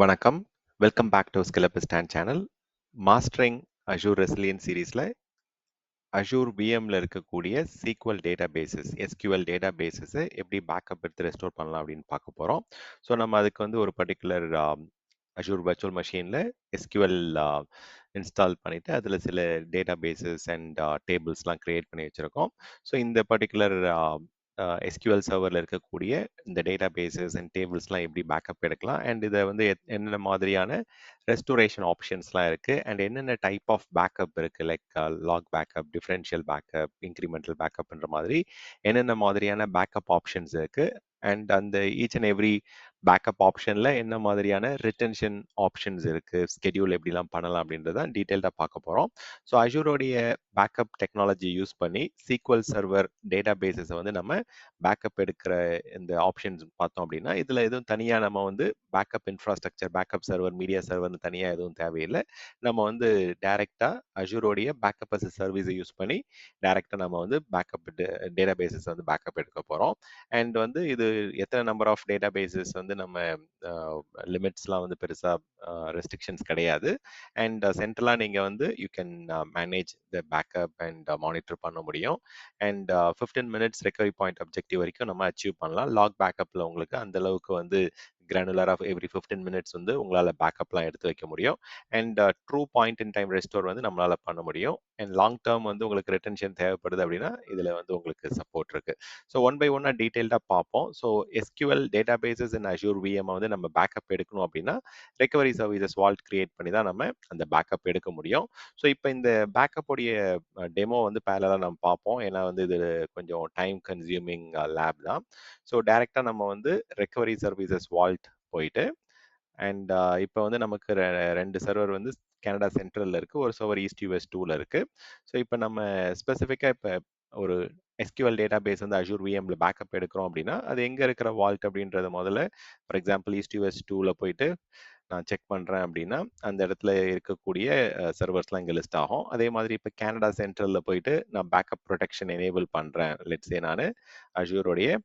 வணக்கம். Welcome back to skill up stand channel. Mastering Azure resilience சீரீஸில் Azure விஎம்ல இருக்கக்கூடிய sequel databases SQL data பேசஸை எப்படி பேக்கப் எடுத்து ரெஸ்டோர் பண்ணலாம் அப்படின்னு பார்க்க போகிறோம். ஸோ நம்ம அதுக்கு வந்து ஒரு பர்டிகுலர் அஷூர் வர்ச்சுவல் மெஷினில் எஸ்கியூஎல் இன்ஸ்டால் பண்ணிவிட்டு அதில் சில டேட்டா பேசஸ் அண்ட் டேபிள்ஸ்லாம் க்ரியேட் பண்ணி வச்சுருக்கோம். ஸோ இந்த பர்டிகுலர் எஸ்கியூஎல் சர்வரில் இருக்கக்கூடிய இந்த டேட்டா பேசஸ் அண்ட் டேபிள்ஸ்லாம் எப்படி பேக்கப் எடுக்கலாம் அண்ட் இதை வந்து என்னென்ன மாதிரியான ரெஸ்டோரேஷன் ஆப்ஷன்ஸ்லாம் இருக்குது அண்ட் என்னென்ன டைப் ஆஃப் பேக்கப் இருக்குது like log backup, differential backup, incremental பேக்கப்ன்ற மாதிரி என்னென்ன மாதிரியான பேக்கப் ஆப்ஷன்ஸ் இருக்குது அண்ட் அந்த ஈச் அண்ட் எவ்ரி பேக்கப் ஆப்ஷனில் என்ன மாதிரியான ரிட்டென்ஷன் ஆப்ஷன்ஸ் இருக்குது, ஸ்கெடியூல் எப்படிலாம் பண்ணலாம் அப்படின்றத டீட்டெயில்டாக பார்க்க போகிறோம். ஸோ அஷூரோடைய பேக்கப் டெக்னாலஜி யூஸ் பண்ணி சீக்வல் சர்வர் டேட்டா பேசஸை வந்து நம்ம பேக்கப் எடுக்கிற இந்த ஆப்ஷன்ஸ் பார்த்தோம் அப்படின்னா இதில் எதுவும் தனியாக நம்ம வந்து backup infrastructure, backup server, media சர்வர்னு தனியாக எதுவும் தேவையில்லை. நம்ம வந்து டைரெக்டாக அஷூரோடைய பேக்கப் அஸ் சர்வீஸை யூஸ் பண்ணி டைரெக்டாக நம்ம வந்து பேக்கப் டேட்டா பேசஸ் வந்து பேக்கப் எடுக்க போகிறோம். அண்ட் வந்து இது எத்தனை நம்பர் ஆஃப் டேட்டா பேசஸ் வந்து நம்ம லிமிட்ஸ்லாம் வந்து பெருசாக ரெஸ்ட்ரிக்ஷன்ஸ் கிடையாது. அண்ட் சென்ட்ரலாக நீங்கள் வந்து you can manage the backup and monitor பண்ண முடியும். And 15 minutes recovery point objective வரைக்கும் நம்ம அச்சீவ் பண்ணலாம். லாக் பேக்கப்பில் உங்களுக்கு அந்த அளவுக்கு வந்து கிரானுலராக எவ்ரி 15 மினிட்ஸ் வந்து உங்களால் பேக்கப்லாம் எடுத்து வைக்க முடியும். And true point in time restore வந்து நம்மளால் பண்ண முடியும். அண்ட் லாங் டேர்ம் வந்து உங்களுக்கு ரிட்டன்ஷன் தேவைப்படுது அப்படின்னா இதில் வந்து உங்களுக்கு சப்போர்ட் இருக்குது. ஸோ ஒன் பை ஒன்னாக டீட்டெயில்டாக பார்ப்போம். ஸோ எஸ்கியூஎல் டேட்டா பேசஸ் இன் அஷூர் விஎம் வந்து நம்ம பேக்கப் எடுக்கணும் அப்படின்னா ரெக்கவரி சர்வீசஸ் வால்ட் கிரியேட் பண்ணி தான் நம்ம அந்த பேக்கப் எடுக்க முடியும். ஸோ இப்போ இந்த பேக்கப்புடைய டெமோ வந்து பேரலாக நம்ம பார்ப்போம். ஏன்னா வந்து இது கொஞ்சம் டைம் கன்சியூமிங் லேப் தான். ஸோ டைரெக்டாக நம்ம வந்து ரெக்கவரி சர்வீசஸ் வால்ட் போயிட்டு அண்ட் இப்போ வந்து நமக்கு ரெண்டு சர்வர் வந்து கனடா சென்ட்ரலில் இருக்குது, ஒரு சர்வர் ஈஸ்ட் யூஎஸ் 2ல இருக்குது. ஸோ இப்போ நம்ம ஸ்பெசிஃபிக்காக இப்போ ஒரு எஸ்கியூஎல் டேட்டா பேஸ் வந்து அஷூர் விஎம்ல பேக்கப் எடுக்கிறோம் அப்படின்னா அது எங்கே இருக்கிற வால்ட் அப்படின்றத முதல்ல ஃபார் எக்ஸாம்பிள் ஈஸ்ட் யூஎஸ் 2ல போயிட்டு நான் செக் பண்ணுறேன் அப்படின்னா அந்த இடத்துல இருக்கக்கூடிய சர்வர்ஸ்லாம் இங்கே லிஸ்ட் ஆகும். அதே மாதிரி இப்போ கனடா சென்ட்ரலில் போயிட்டு நான் பேக்கப் ப்ரொடெக்ஷன் எனேபிள் பண்ணுறேன். லெட்ஸே நான் அஷூரோடைய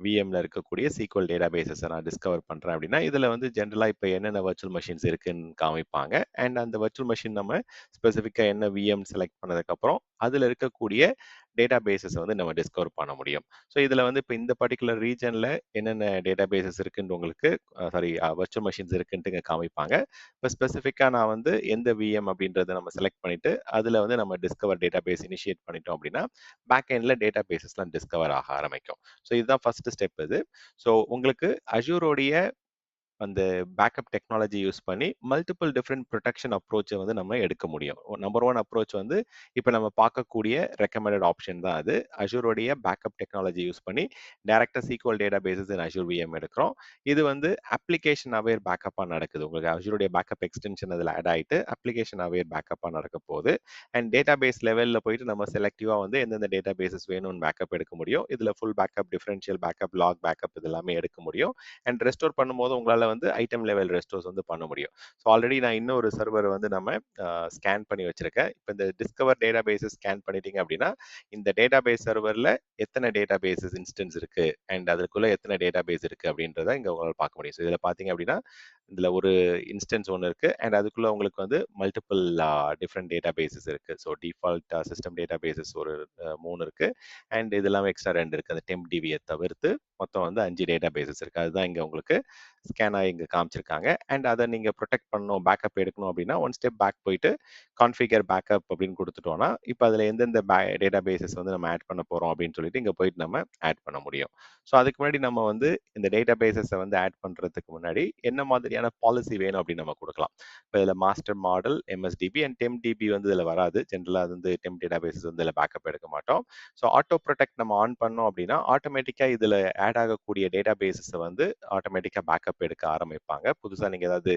விஎம்ல இருக்கக்கூடிய சீக்வல் டேட்டா பேசஸை நான் டிஸ்கவர் பண்ணுறேன் அப்படின்னா இதில் வந்து ஜென்ரலாக இப்போ என்னென்ன வர்ச்சுவல் மெஷின்ஸ் இருக்குன்னு காமிப்பாங்க. அண்ட் அந்த வர்ச்சுவல் மெஷின் நம்ம ஸ்பெசிஃபிக்காக என்ன விஎம் செலக்ட் பண்ணதுக்கப்புறம் அதில் இருக்கக்கூடிய டேட்டா பேசஸை வந்து நம்ம டிஸ்கவர் பண்ண முடியும். ஸோ இதில் வந்து இப்போ இந்த பர்டிகுலர் ரீஜனில் என்னென்ன டேட்டா பேசஸ் இருக்குன்னு உங்களுக்கு வர்ச்சுவல் மெஷின்ஸ் இருக்குன்ட்டு இங்கே காமிப்பாங்க. இப்போ ஸ்பெசிஃபிக்காக நான் வந்து எந்த விஎம் அப்படின்றத நம்ம செலக்ட் பண்ணிட்டு அதில் வந்து நம்ம டிஸ்கவர் டேட்டா பேஸ் இனிஷியேட் பண்ணிட்டோம் அப்படின்னா பேக் எண்டில் டேட்டா பேசஸ்லாம் டிஸ்கவர் ஆக ஆரம்பிக்கும். ஸோ இதுதான் ஃபர்ஸ்ட் ஸ்டெப் இது. ஸோ உங்களுக்கு அஷூரோடைய அந்த பேக்கப் டெக்னாலஜி யூஸ் பண்ணி மல்டிபிள் டிஃப்ரெண்ட் ப்ரொடெக்ஷன் அப்ரோச்சை வந்து நம்ம எடுக்க முடியும். நம்பர் ஒன் அப்ரோச் வந்து இப்போ நம்ம பார்க்கக்கூடிய ரெக்கமெண்டட் ஆப்ஷன் தான் அது. அஷூரோடைய பேக்கப் டெக்னாலஜி யூஸ் பண்ணி டேரக்டாக சீக்வல் டேட்டா பேசஸ் இன் அஷூர் விஎம் எடுக்கிறோம். இது வந்து அப்ளிகேஷன் அவேர் பேக்கப்பாக நடக்குது. உங்களுக்கு அஷூரோடைய பேக்கப் எக்ஸ்டென்ஷன் அதில் ஆட் ஆகிட்டு அப்ளிகேஷன் அவேர் பேக்கப்பாக நடக்க போகுது. அண்ட் டேட்டா பேஸ் லெவலில் போயிட்டு நம்ம செலக்டிவாக வந்து எந்தெந்த டேட்டா பேசஸ் வேணும்னு பேக்கப் எடுக்க முடியும். இதில் full backup, differential backup, log backup இது எல்லாமே எடுக்க முடியும். அண்ட் ரெஸ்டோர் பண்ணும்போது உங்களால் வந்து ஐட்டம் லெவல் ரெஸ்டோர்ஸ் வந்து பண்ண முடியும். ஸோ ஆல்ரெடி நான் இன்னொரு சர்வர் வந்து நம்ம ஸ்கேன் பண்ணி வச்சிருக்கேன். இப்போ இந்த டிஸ்கவர் டேட்டா பேஸஸ் ஸ்கேன் பண்ணிட்டீங்க அப்படின்னா இந்த டேட்டா பேஸ் சர்வரில் எத்தனை டேட்டா பேசஸ் இன்ஸ்டன்ஸ் இருக்கு அண்ட் அதுக்குள்ள எத்தனை டேட்டா பேஸ் இருக்கு அப்படின்றத இங்கே உங்களால் பார்க்க முடியும். ஸோ இதில் பார்த்தீங்க அப்படின்னா இதில் ஒரு இன்ஸ்டன்ஸ் ஒன்று இருக்கு அண்ட் அதுக்குள்ள உங்களுக்கு வந்து மல்டிபிள் டிஃப்ரெண்ட் டேட்டா பேசஸ் இருக்கு. So default system databases ஒரு 3 இருக்கு அண்ட் இது எல்லாமே எக்ஸ்ட்ரா 2 இருக்கு. அந்த டெம்ப் டிவியை தவிர்த்து மொத்தம் வந்து 5 டேட்டா பேசஸ் இருக்கு. அதுதான் இங்கே உங்களுக்கு ஸ்கேன் ஆகி இங்கே காமிச்சிருக்காங்க. அண்ட் அதை நீங்கள் ப்ரொடெக்ட் பண்ணணும், பேக்கப் எடுக்கணும் அப்படின்னா ஒன் ஸ்டெப் பேக் போயிட்டு கான்ஃபிகர் பேக்கப் அப்படின்னு கொடுத்துட்டோம்னா இப்போ அதில் எந்தெந்த டேட்டா பேசஸ் வந்து நம்ம ஆட் பண்ண போகிறோம் அப்படின்னு சொல்லிட்டு இங்கே போயிட்டு நம்ம ஆட் பண்ண முடியும். ஸோ அதுக்கு முன்னாடி நம்ம வந்து இந்த டேட்டா பேசஸை வந்து ஆட் பண்ணுறதுக்கு முன்னாடி என்ன மாதிரியான பாலிசி வேணும் அப்படின்னு நம்ம கொடுக்கலாம். இப்போ இதில் மாஸ்டர் மாடல், எம்எஸ்டிபி அண்ட் டெம் டிபி வந்து இதில் வராது. ஜென்ரலாக அது வந்து டெம் டேட்டா பேசஸ் வந்து இதில் பேக்கப் எடுக்க மாட்டோம். ஸோ ஆட்டோ ப்ரொடெக்ட் நம்ம ஆன் பண்ணோம் அப்படின்னா ஆட்டோமேட்டிக்காக இதில் ஆட் ஆகக்கூடிய டேட்டா பேசஸை வந்து ஆட்டோமேட்டிக்காக பேக்கப் எடுக்க ஆரம்பிப்பாங்க. புதுசாக நீங்கள் ஏதாவது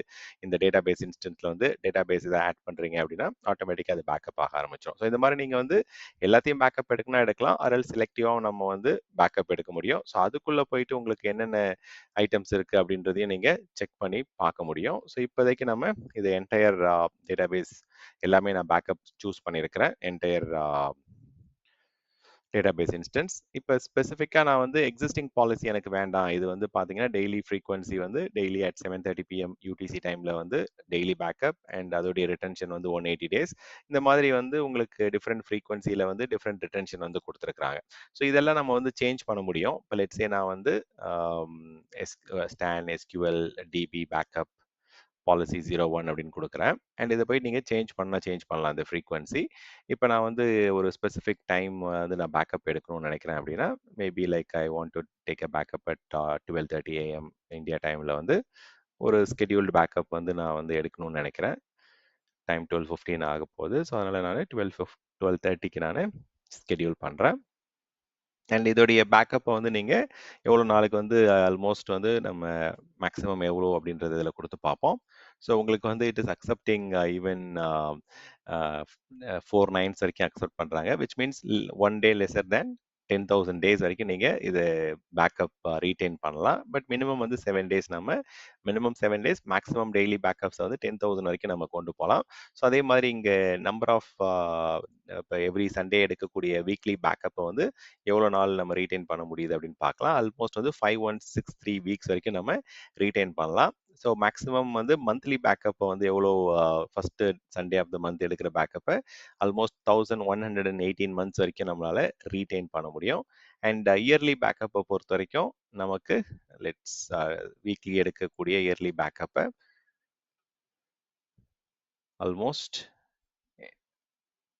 இந்த டேட்டா பேஸ் இன்ஸ்டன்ஸில் வந்து டேட்டா பேஸ் இதை ஆட் பண்ணுறீங்க அப்படின்னா ஆட்டோமேட்டிக்காக அது பேக்கப் ஆக ஆரம்பிச்சிடும். ஸோ இந்த மாதிரி நீங்கள் வந்து எல்லாத்தையும் பேக்கப் எடுக்கணும் எடுக்கலாம், அரல் செலக்டிவாக நம்ம வந்து பேக்கப் எடுக்க முடியும். ஸோ அதுக்குள்ளே போயிட்டு உங்களுக்கு என்னென்ன ஐட்டம்ஸ் இருக்குது அப்படின்றதையும் நீங்கள் செக் பண்ணி பார்க்க முடியும். ஸோ இப்போதைக்கு நம்ம இது என்டையர் டேட்டா பேஸ் எல்லாமே நான் பேக்கப் சூஸ் பண்ணியிருக்கிறேன். Entire database instance. இப்போ ஸ்பெசிஃபிக்காக நான் வந்து எக்ஸிஸ்டிங் பாலிசி எனக்கு வேண்டாம். இது வந்து பார்த்தீங்கன்னா டெய்லி ஃப்ரீக்வன்சி வந்து டெய்லி அட் 7:30 PM யூடிசி டைமில் வந்து டெய்லி பேக்கப் அண்ட் அதோடைய ரிட்டன்ஷன் வந்து 180 டேஸ். இந்த மாதிரி வந்து உங்களுக்கு டிஃப்ரெண்ட் ஃப்ரீக்வன்சியில் வந்து டிஃப்ரெண்ட் ரிட்டன்ஷன் வந்து கொடுத்துருக்குறாங்க. ஸோ இதெல்லாம் நம்ம வந்து சேஞ்ச் பண்ண முடியும். இப்போ லெட்ஸே நான் வந்து ஸ்டான் எஸ்கியூஎல் டிபி பேக்கப் பாலிசி 01 அப்படின்னு கொடுக்குறேன். அண்ட் இதை போய் நீங்கள் சேஞ்ச் பண்ணலாம் அந்த ஃப்ரீக்வன்சி. இப்போ நான் வந்து ஒரு ஸ்பெசிஃபிக் டைம் வந்து நான் பேக்கப் எடுக்கணும்னு நினைக்கிறேன் அப்படின்னா, maybe like I want to take a backup at 12:30 AM India டைமில் வந்து ஒரு ஸ்கெடியூல்டு பேக்கப் வந்து நான் வந்து எடுக்கணும்னு நினைக்கிறேன். டைம் 12:15 ஆக போகுது. ஸோ அதனால் நான் 12:30க்கு நான் ஸ்கெடியூல் பண்ணுறேன். அண்ட் இதோடைய பேக்கப்பை வந்து நீங்கள் எவ்வளோ நாளுக்கு வந்து ஆல்மோஸ்ட் வந்து நம்ம மேக்ஸிமம் எவ்வளோ அப்படின்றது இதில் கொடுத்து பார்ப்போம். ஸோ உங்களுக்கு வந்து it is accepting even 4 nines வரைக்கும் அக்செப்ட் பண்ணுறாங்க, which means 1 day lesser than 10,000 days வரைக்கும் நீங்கள் இதை பேக்கப் ரீட்டைன் பண்ணலாம். பட் மினிமம் வந்து 7 டேஸ், நம்ம minimum 7 days, maximum daily backups வந்து 10,000 வரைக்கும் நம்ம கொண்டு போகலாம். ஸோ அதே மாதிரி இங்கே நம்பர் ஆஃப் இப்போ எவ்ரி சண்டே எடுக்கக்கூடிய வீக்லி பேக்கப்பை வந்து எவ்வளோ நாள் நம்ம ரீட்டைன் பண்ண முடியுது அப்படின்னு பார்க்கலாம். ஆல்மோஸ்ட் வந்து 5163 வீக்ஸ் வரைக்கும் நம்ம ரீட்டைன் பண்ணலாம். ஸோ மேக்ஸிமம் வந்து மந்த்லி பேக்கப்பை வந்து எவ்வளோ first Sunday of the month எடுக்கிற பேக்கப்பை ஆல்மோஸ்ட் 1118 மந்த்ஸ் வரைக்கும் நம்மளால ரீட்டைன் பண்ண முடியும். அண்ட் இயர்லி பேக்கப்பை பொறுத்த வரைக்கும் நமக்கு லெட்ஸ் வீக்லி எடுக்கக்கூடிய இயர்லி பேக்கப்பை ஆல்மோஸ்ட்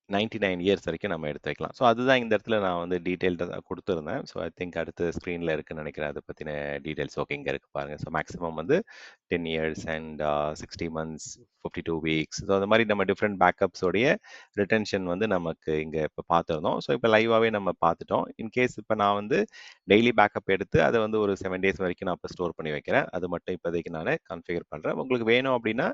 99 இயர்ஸ் வரைக்கும் நம்ம எடுத்து வைக்கலாம். ஸோ அதுதான் இந்த இடத்துல நான் வந்து டீட்டெயில்டாக கொடுத்துருந்தேன். ஸோ ஐ திங்க் அடுத்த ஸ்க்ரீனில் இருக்குன்னு நினைக்கிறேன். அதை பற்றின டீட்டெயில்ஸ் ஓகே இங்கே இருக்குது பாருங்கள். ஸோ மேக்ஸிமம் வந்து 10 years and 60 months, 52 weeks. So அந்த மாதிரி நம்ம டிஃப்ரெண்ட் பேக்கப்ஸோடைய ரிட்டன்ஷன் வந்து நமக்கு இங்கே இப்போ பார்த்துருந்தோம். ஸோ இப்போ லைவாகவே நம்ம பார்த்துட்டோம். இன்கேஸ் இப்போ நான் வந்து டெய்லி பேக்கப் எடுத்து அதை வந்து ஒரு 7 டேஸ் வரைக்கும் நான் இப்போ ஸ்டோர் பண்ணி வைக்கிறேன். அது மட்டும் இப்போதைக்கு நான் கான்ஃபிகர் பண்ணுறேன். உங்களுக்கு வேணும் அப்படின்னா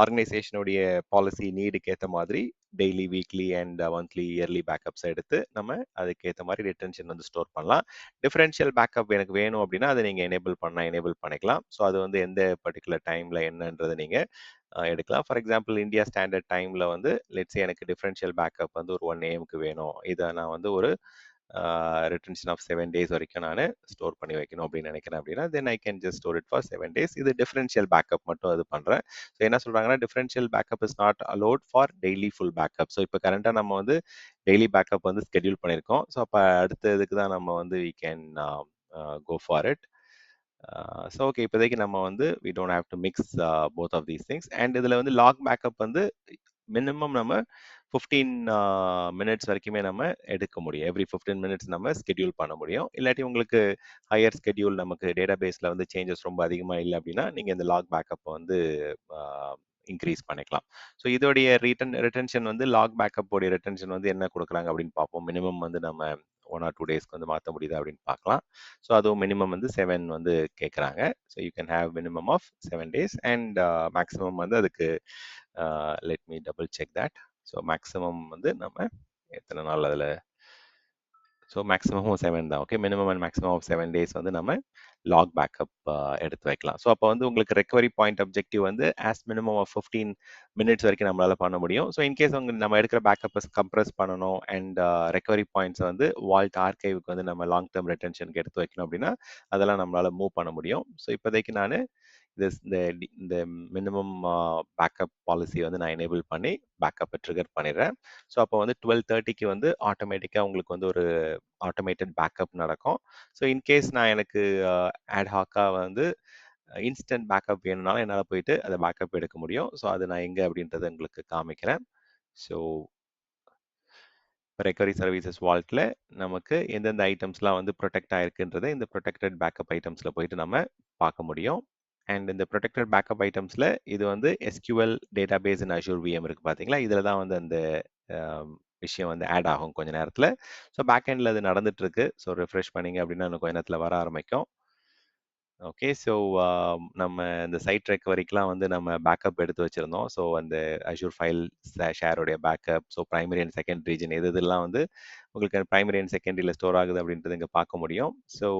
ஆர்கனைசேஷனுடைய பாலிசி நீடுக்கு ஏற்ற மாதிரி daily, weekly and monthly, yearly backups எடுத்து நம்ம அதுக்கேற்ற மாதிரி ரிட்டன்ஷன் வந்து ஸ்டோர் பண்ணலாம். டிஃபரன்ஷியல் பேக்கப் எனக்கு வேணும் அப்படின்னா அதை நீங்கள் எனேபிள் பண்ணிக்கலாம். ஸோ அது வந்து எந்த பர்டிகுலர் டைமில் என்னன்றதை நீங்கள் எடுக்கலாம். ஃபார் எக்ஸாம்பிள் இந்தியா ஸ்டாண்டர்ட் டைமில் வந்து லெட்ஸே எனக்கு டிஃபரன்ஷியல் பேக்கப் வந்து ஒரு 1 AM வேணும். இதை நான் வந்து ஒரு ரிட்டன்ஷன் ஆஃப் 7 டேஸ் வரைக்கும் நான் ஸ்டோர் பண்ணி வைக்கணும் அப்படின்னு நினைக்கிறேன் அப்படின்னா, then I can just store it for 7 days. இது டிஃபரன்ஷியல் பேக்கப் மட்டும் அது பண்ணுறேன். ஸோ என்ன சொல்கிறாங்கன்னா, differential backup is not allowed for daily full backup. So இப்போ கரண்ட்டாக நம்ம வந்து டெய்லி பேக்கப் வந்து ஸ்கெடியூல் பண்ணியிருக்கோம். ஸோ அப்போ அடுத்த இதுக்கு தான் நம்ம வந்து we can go for it. So okay, இப்போதைக்கு நம்ம வந்து we don't have to mix both of these things. And இதில் வந்து லாக் பேக்கப் வந்து மினிமம் நம்ம 15 மினிட்ஸ் வரைக்குமே நம்ம எடுக்க முடியும். எவ்ரி 15 மினிட்ஸ் நம்ம ஸ்கெடியூல் பண்ண முடியும். இல்லாட்டி உங்களுக்கு ஹையர் ஸ்கெடியூல் நமக்கு டேட்டா பேஸில் வந்து சேஞ்சஸ் ரொம்ப அதிகமாக இல்லை அப்படின்னா நீங்கள் இந்த லாக் பேக்கப்பை வந்து இன்க்ரீஸ் பண்ணிக்கலாம். ஸோ இதோடைய ரிட்டன்ஷன் வந்து லாக் பேக்கப் ரிட்டன்ஷன் வந்து என்ன கொடுக்குறாங்க அப்படின்னு பார்ப்போம். மினிமம் வந்து நம்ம 1 or 2 டேஸ்க்கு வந்து மாற்ற முடியுதா அப்படின்னு பார்க்கலாம். ஸோ அதுவும் மினிமம் வந்து 7 வந்து கேட்குறாங்க. So you can have minimum of 7 days and maximum வந்து அதுக்கு let me double check that. So maximum வந்து நம்ம எத்தனை நாள் அதில், ஸோ மேக்ஸிமம் 7 தான். Okay, minimum and maximum of 7 days வந்து நம்ம லாக் பேக்கப் எடுத்து வைக்கலாம். ஸோ அப்போ வந்து உங்களுக்கு ரெக்கவரி பாயிண்ட் அப்ஜெக்டிவ் வந்து ஆஸ் மினிமம் ஆஃப் 15 மினிட்ஸ் வரைக்கும் நம்மளால பண்ண முடியும். ஸோ இன்கேஸ் நம்ம எடுக்கிற பேக்கப்பை கம்ப்ரஸ் பண்ணணும் அண்ட் ரெக்கவரி பாயிண்ட்ஸ் வந்து வால்ட் ஆர்கைவுக்கு வந்து நம்ம லாங் டேர்ம் ரிட்டன்ஷனுக்கு எடுத்து வைக்கணும் அப்படின்னா அதெல்லாம் நம்மளால மூவ் பண்ண முடியும். ஸோ இப்போதைக்கு நான் இந்த மினிமம் பேக்கப் பாலிசி வந்து நான் எனேபிள் பண்ணி பேக்கப்பை ட்ரிகர் பண்ணிடுறேன். ஸோ அப்போ வந்து 12:30க்கு வந்து ஆட்டோமேட்டிக்காக உங்களுக்கு வந்து ஒரு ஆட்டோமேட்டட் பேக்கப் நடக்கும். ஸோ இன்கேஸ் நான் எனக்கு ஆட்ஹாக்காக வந்து இன்ஸ்டன்ட் பேக்கப் வேணும்னாலும் என்னால் போயிட்டு அதை பேக்கப் எடுக்க முடியும். ஸோ அது நான் எங்கே அப்படின்றத உங்களுக்கு காமிக்கிறேன். ஸோ ரெக்கவரி சர்வீசஸ் வால்ட்டில் நமக்கு எந்தெந்த ஐட்டம்ஸ்லாம் வந்து ப்ரொடெக்ட் ஆயிருக்குன்றதை இந்த ப்ரொடெக்டட் பேக்கப் ஐட்டம்ஸில் போயிட்டு நம்ம பார்க்க முடியும். அண்ட் இந்த ப்ரொடெக்டட் பேக்கப் ஐட்டம்ஸில் இது வந்து எஸ்கியூஎல் டேட்டா பேஸ் இன் அஷூர் விஎம் இருக்குது பார்த்தீங்களா, இதில் தான் வந்து அந்த விஷயம் வந்து ஆட் ஆகும் கொஞ்ச நேரத்தில். ஸோ பேக் எண்டில் அது நடந்துட்டு இருக்கு. ஸோ ரிஃப்ரெஷ் பண்ணிங்க அப்படின்னா இன்னும் கொஞ்ச நேரத்தில் வர ஆரம்பிக்கும். ஓகே, ஸோ நம்ம இந்த சைட் ரெக்கவரிக்கெலாம் வந்து நம்ம பேக்கப் எடுத்து வச்சுருந்தோம். ஸோ அந்த அஷூர் ஃபைல் ஷேருடைய backup, so primary and second region இதெல்லாம் வந்து உங்களுக்கு ப்ரைமரி அண்ட் செகண்டரியில் ஸ்டோர் ஆகுது அப்படின்றது இங்கே பார்க்க முடியும். ஸோ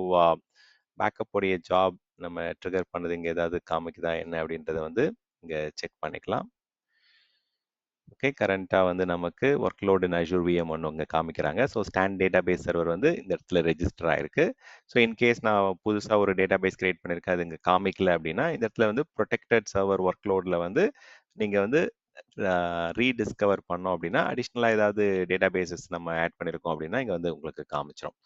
பேக்கப் உடைய ஜாப் நம்ம ட்ரிகர் பண்ணது இங்கே ஏதாவது காமிக்குதா என்ன அப்படின்றத வந்து இங்கே செக் பண்ணிக்கலாம். ஓகே, கரண்ட்டாக வந்து நமக்கு workload in Azure VM ஒன்று இங்கே காமிக்கிறாங்க. So stand database server வந்து இந்த இடத்துல ரெஜிஸ்டர் ஆயிருக்கு. ஸோ இன்கேஸ் நான் புதுசாக ஒரு டேட்டா பேஸ் கிரியேட் பண்ணியிருக்கேன், அது இங்கே காமிக்கல அப்படின்னா இந்த இடத்துல வந்து ப்ரொடெக்டட் சர்வர் ஒர்க் லோடில் வந்து நீங்கள் வந்து ரீடிஸ்கவர் பண்ணோம் அப்படின்னா அடிஷ்னலாக ஏதாவது டேட்டா பேசஸ் நம்ம ஆட் பண்ணியிருக்கோம் அப்படின்னா இங்கே வந்து உங்களுக்கு காமிச்சிடும்.